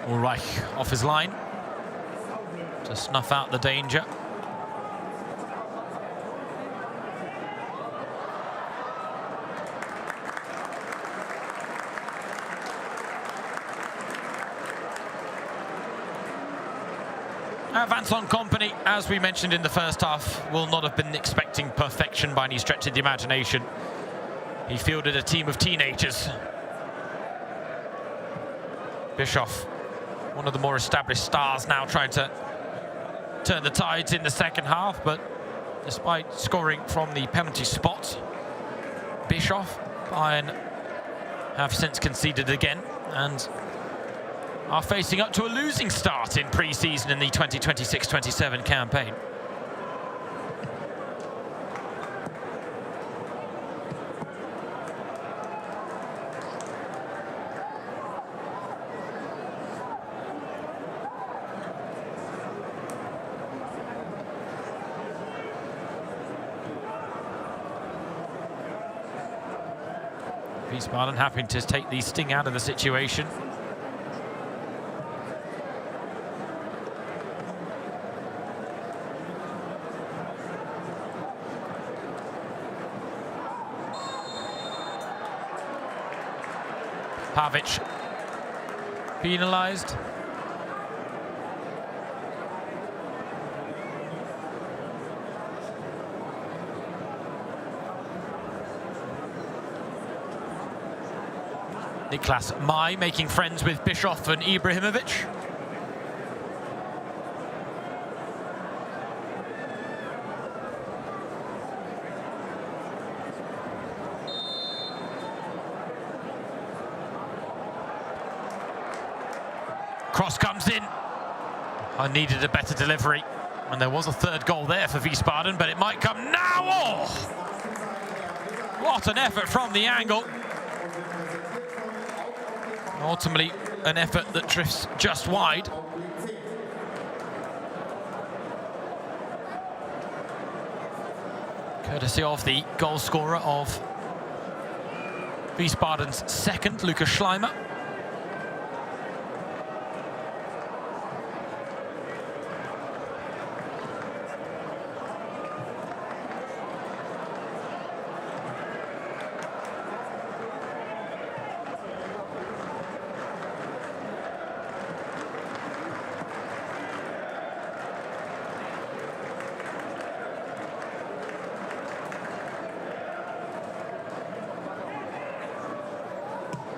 Ulreich off his line to snuff out the danger. Vincent Kompany, as we mentioned in the first half, will not have been expecting perfection by any stretch of the imagination. He fielded a team of teenagers. Bischoff, one of the more established stars, now trying to turn the tides in the second half, but despite scoring from the penalty spot, Bischoff, Bayern have since conceded again and are facing up to a losing start in pre-season in the 2026-27 campaign. Wiesbaden happy to take the sting out of the situation. Pavic penalised. Niklas Mai making friends with Bischoff and Ibrahimovic. Cross comes in. I needed a better delivery. And there was a third goal there for Wiesbaden, but it might come now. Oh! What an effort from the angle. Ultimately, an effort that drifts just wide. Courtesy of the goal scorer of Wiesbaden's second, Lukas Schleimer.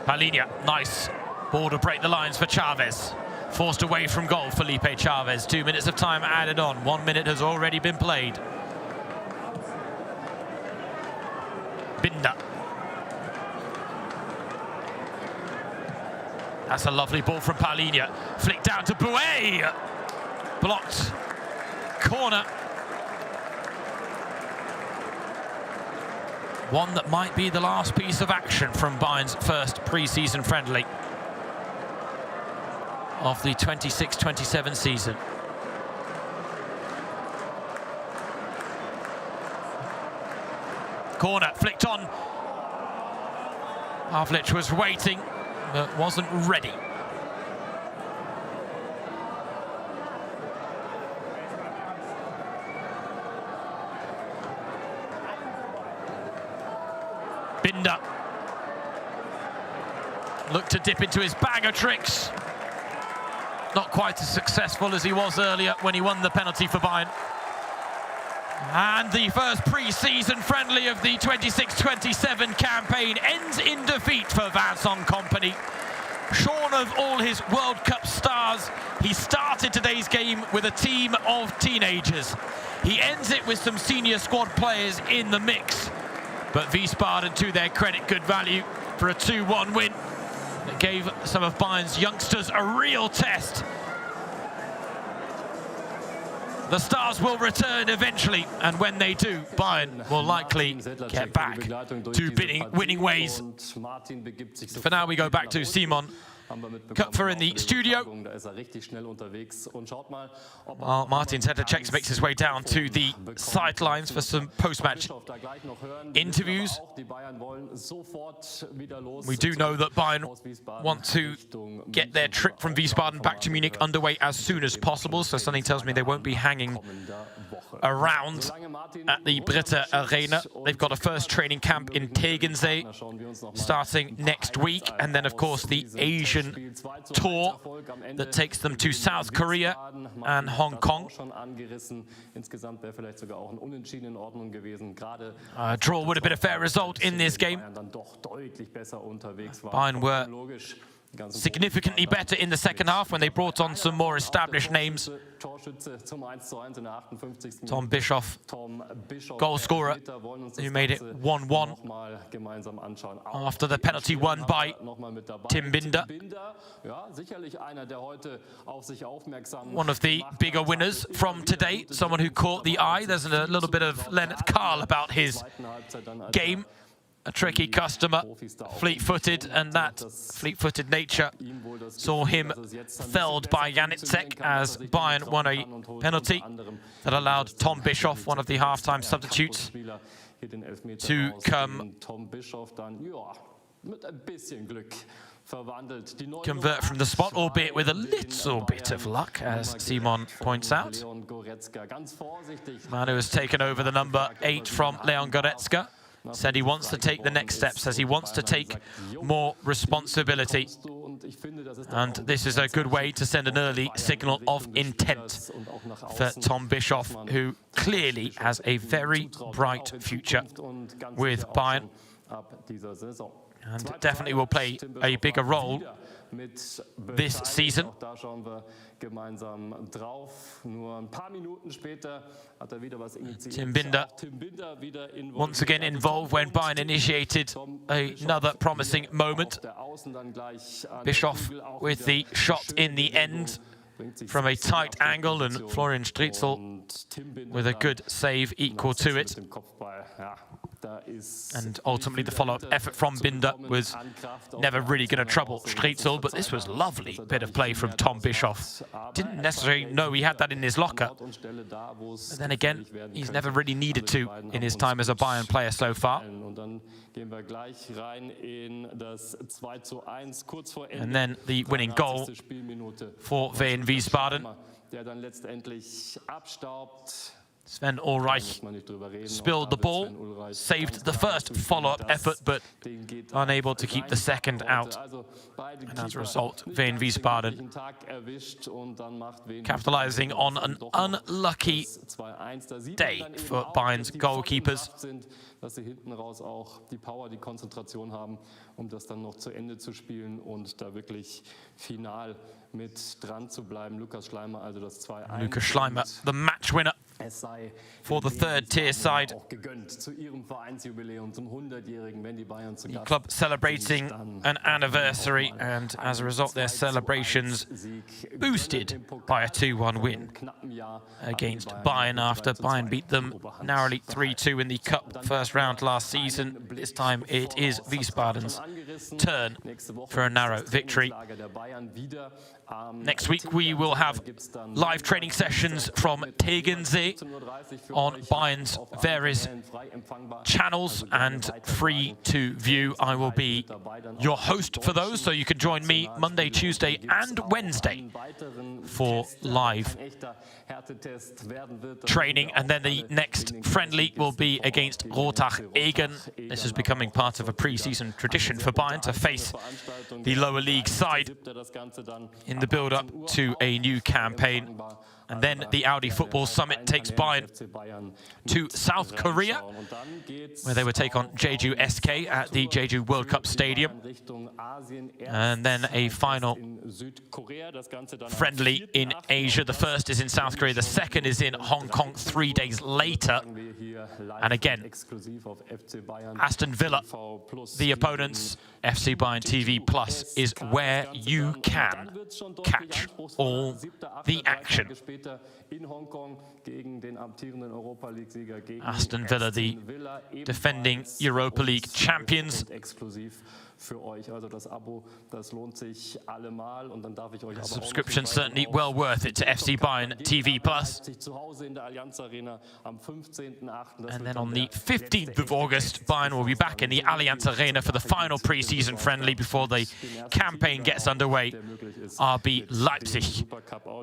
Palinia, nice ball to break the lines for Chavez. Forced away from goal, Felipe Chavez. 2 minutes of time added on. 1 minute has already been played. Binder. That's a lovely ball from Palinia. Flicked down to Bouet. Blocked. Corner. One that might be the last piece of action from Bayern's first pre-season friendly of the 26-27 season. Corner, flicked on. Havlich was waiting, but wasn't ready. Binder looked to dip into his bag of tricks. Not quite as successful as he was earlier when he won the penalty for Bayern. And the first pre-season friendly of the 26-27 campaign ends in defeat for Vincent Kompany. Shorn of all his World Cup stars, he started today's game with a team of teenagers. He ends it with some senior squad players in the mix. But Wiesbaden, to their credit, good value for a 2-1 win. It gave some of Bayern's youngsters a real test. The stars will return eventually, and when they do, Bayern will likely get back to winning ways. For now, we go back to Simon Köpfer in the studio. While Martin Zetter makes his way down to the sidelines for some post-match interviews. We do know that Bayern want to get their trip from Wiesbaden back to Munich underway as soon as possible, so something tells me they won't be hanging around at the BRITA Arena. They've got a first training camp in Tegensee starting next week, and then of course the Asian tour that takes them to South Korea and Hong Kong. A draw would have been a fair result in this game. Bayern were significantly better in the second half when they brought on some more established names. Tom Bischoff, goal scorer, who made it 1-1 after the penalty won by Tim Binder. One of the bigger winners from today, someone who caught the eye. There's a little bit of Leonard Karl about his game. A tricky customer, fleet-footed, and that fleet-footed nature saw him felled by Janitsek as Bayern won a penalty that allowed Tom Bischoff, one of the half-time substitutes, to come convert from the spot, albeit with a little bit of luck, as Simon points out. Man who has taken over the number 8 from Leon Goretzka said he wants to take the next step, says he wants to take more responsibility. And this is a good way to send an early signal of intent for Tom Bischoff, who clearly has a very bright future with Bayern. And definitely will play a bigger role this season. Tim Binder once again involved when Bayern initiated another promising moment. Bischoff with the shot in the end from a tight angle, and Florian Stritzel with a good save equal to it. And ultimately the follow-up effort from Binder was never really going to trouble Strelzel, but this was lovely bit of play from Tom Bischoff. Didn't necessarily know he had that in his locker. But then again, he's never really needed to in his time as a Bayern player so far. And then the winning goal for Wehen Wiesbaden. Sven Ulreich spilled the ball, saved the first follow-up effort, but unable to keep the second out. And as a result, Wehen Wiesbaden capitalizing on an unlucky day for Bayern's goalkeepers. Dass sie hinten raus auch die Power, die Konzentration haben, das dann noch zu Ende zu spielen und da wirklich final mit dran zu bleiben. Lukas Schleimer, also das 2-1. Lukas Schleimer, the match winner for the third tier side. The club celebrating an anniversary, and as a result, their celebrations boosted by a 2-1 win against Bayern after Bayern beat them narrowly 3-2 in the cup first round last season. This time it is Wiesbaden's turn for a narrow victory. Next week we will have live training sessions from Tegernsee on Bayern's various channels and free to view. I will be your host for those, so you can join me Monday, Tuesday and Wednesday for live training, and then the next friendly will be against Rotach-Egen. This is becoming part of a pre-season tradition for Bayern to face the lower league side in the build-up to a new campaign. And then the Audi Football Summit takes Bayern to South Korea, where they will take on Jeju SK at the Jeju World Cup Stadium. And then a final friendly in Asia. The first is in South Korea, the second is in Hong Kong 3 days later. And again, Aston Villa, the opponents. FC Bayern TV Plus is where you can catch all the action. Aston Villa, the defending Europa League champions. Subscription certainly well worth it to FC Bayern TV Plus. And then on the 15th of August, Bayern will be back in the Allianz Arena for the final pre-season friendly before the campaign gets underway. RB Leipzig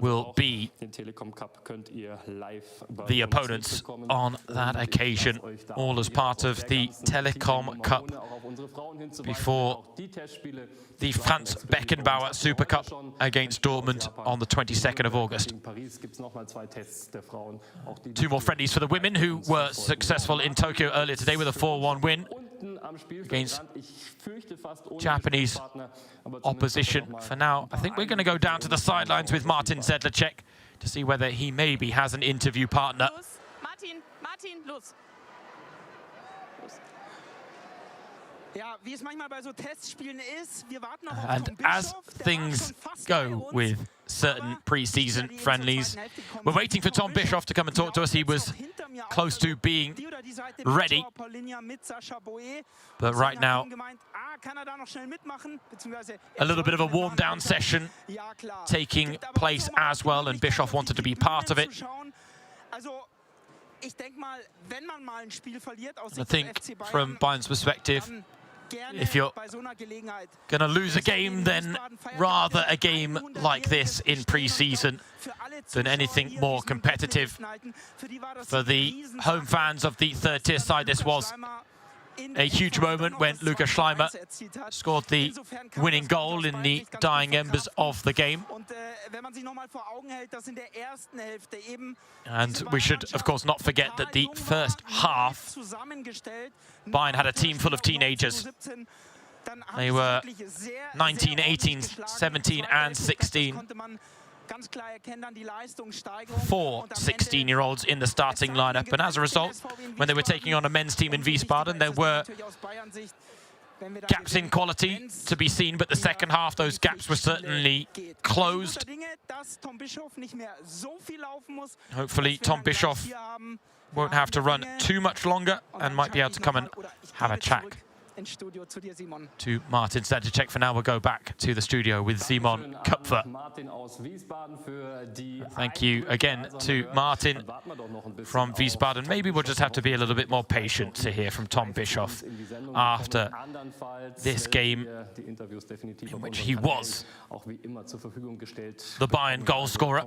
will be the opponents on that occasion, all as part of the Telekom Cup before the Franz Beckenbauer Super Cup against Dortmund on the 22nd of August. 2 more friendlies for the women, who were successful in Tokyo earlier today with a 4-1 win against Japanese opposition. For now, I think we're going to go down to the sidelines with Martin Sedlacek to see whether he maybe has an interview partner. Martin, los. And as things go with certain pre-season friendlies, we're waiting for Tom Bischoff to come and talk to us. He was close to being ready, but right now a little bit of a warm-down session taking place as well, and Bischoff wanted to be part of it. I think from Bayern's perspective, if you're going to lose a game, then rather a game like this in pre-season than anything more competitive. For the home fans of the third-tier side, this was a huge moment when Lukas Schleimer scored the winning goal in the dying embers of the game. And we should, of course, not forget that the first half, Bayern had a team full of teenagers. They were 19, 18, 17 and 16. 4 16-year-olds in the starting lineup, and as a result, when they were taking on a men's team in Wiesbaden, there were gaps in quality to be seen, but the second half, those gaps were certainly closed. Hopefully, Tom Bischoff won't have to run too much longer and might be able to come and have a chat to Martin Sedlacek. For now, we'll go back to the studio with Simon Köpfer. Thank you again to Martin from Wiesbaden. Maybe we'll just have to be a little bit more patient to hear from Tom Bischoff after this game, in which he was the Bayern goal scorer.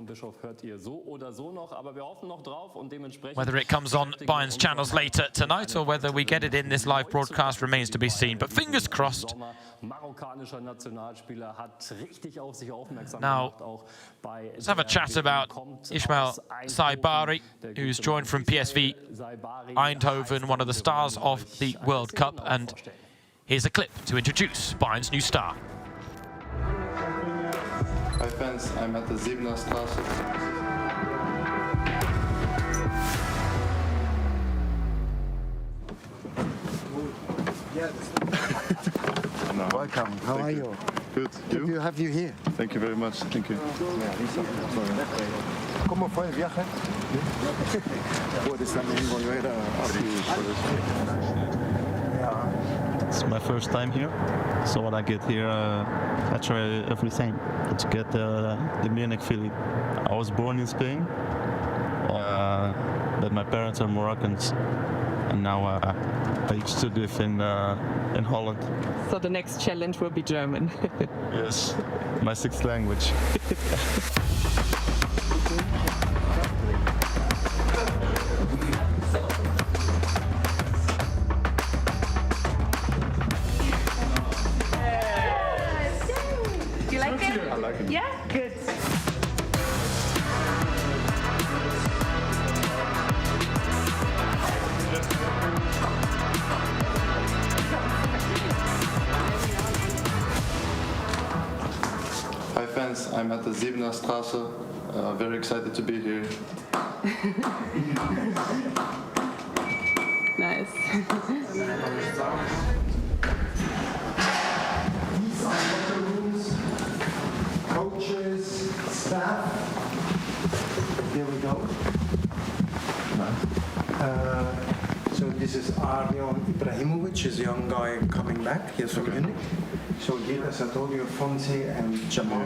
Whether it comes on Bayern's channels later tonight or whether we get it in this live broadcast remains to be seen, but fingers crossed. Now, let's have a chat about Ismail Saibari, who's joined from PSV Eindhoven, one of the stars of the World Cup, and here's a clip to introduce Bayern's new star. Hi fans, I'm at the 7er Straße. No. Welcome. How are you? Good. Good to have you here. Thank you very much. Thank you. ¿Cómo fue el viaje? ¿Puedes también volver a It's my first time here, so when I get here, I try everything to get the Munich feeling. I was born in Spain, but my parents are Moroccans, and now I used to live in Holland. So the next challenge will be German. Yes, my 6th language. Do you like it? I like it. Yeah? Good. Hi fans, I'm at the 7er Straße. Very excited to be here. Nice. These are locker rooms, coaches, staff. Here we go. So this is Arjan Ibrahimovic, he's a young guy coming back. He's from Munich. So here, as I told you, Fonse and Jamal.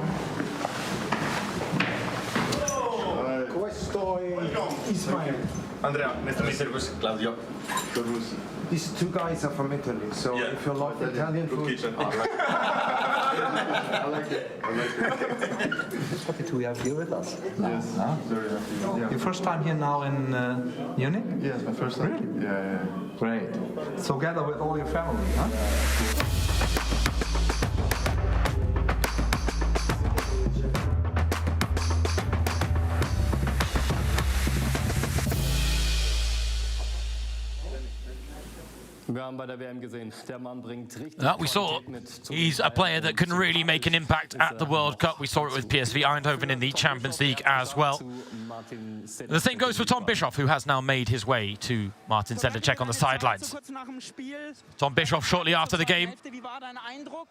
Questo è Ismail. Andrea, nice to meet you. Claudio. These two guys are from Italy, so Yeah. if you love Italian food, kitchen. I like it. Happy to have you with us. Yes, very happy. Yeah. Your first time here now in Munich? Yes, my first time. Really? Yeah. Great. Together with all your family, huh? We saw he's a player that can really make an impact at the World Cup. We saw it with PSV Eindhoven in the Champions League as well. The same goes for Tom Bischoff, who has now made his way to Martin Sedlacek on the sidelines. Tom Bischoff, shortly after the game,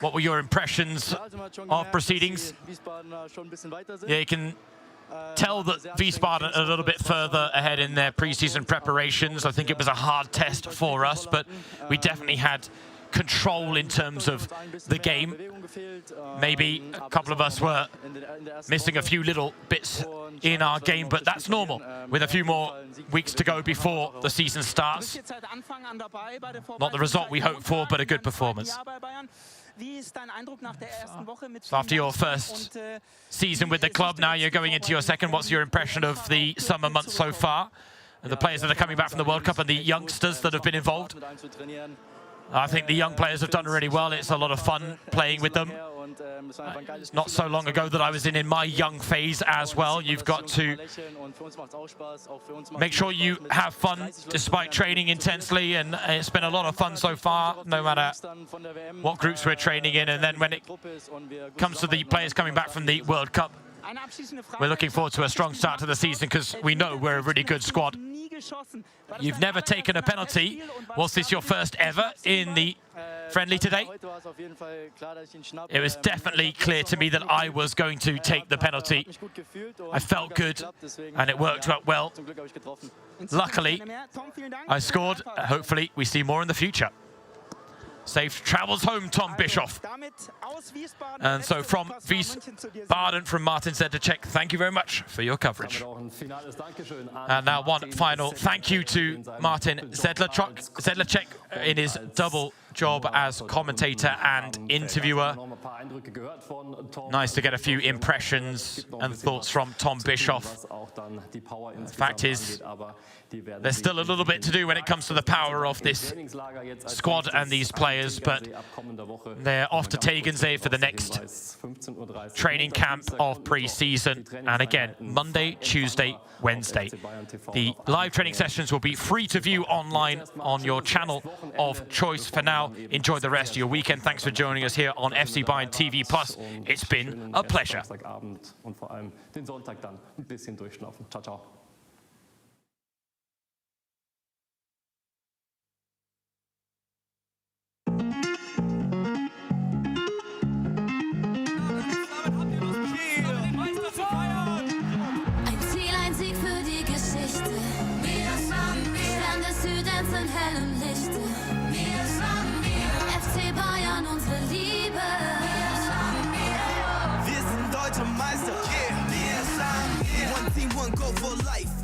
what were your impressions of proceedings? Yeah, you can tell that Wiesbaden are a little bit further ahead in their pre-season preparations. I think it was a hard test for us, but we definitely had control in terms of the game. Maybe a couple of us were missing a few little bits in our game, but that's normal. With a few more weeks to go before the season starts. Not the result we hoped for, but a good performance. So after your first season with the club, now you're going into your second. What's your impression of the summer months so far? And the players that are coming back from the World Cup and the youngsters that have been involved? I think the young players have done really well. It's a lot of fun playing with them. It's not so long ago that I was in my young phase as well. You've got to make sure you have fun despite training intensely, and it's been a lot of fun so far, no matter what groups we're training in. And then when it comes to the players coming back from the World Cup, we're looking forward to a strong start to the season because we know we're a really good squad. You've never taken a penalty. Was this your first ever in the friendly today. It was definitely clear to me that I was going to take the penalty. I felt good, and it worked out well. Luckily, I scored. Hopefully, we see more in the future. Safe travels home, Tom Bischoff. And so from Wiesbaden, from Martin Sedlacek, thank you very much for your coverage. And now one final thank you to Martin Sedlacek in his double job as commentator and interviewer. Nice to get a few impressions and thoughts from Tom Bischoff. The fact is, there's still a little bit to do when it comes to the power of this squad and these players, but they're off to Tegensee for the next training camp of pre-season. And again, Monday, Tuesday, Wednesday. The live training sessions will be free to view online on your channel of choice. For now, enjoy the rest of your weekend. Thanks for joining us here on FC Bayern TV Plus. It's been a pleasure. In hellem Lichte. FC Bayern, unsere Liebe. Wir sind deutsche Meister. One team, one goal for life.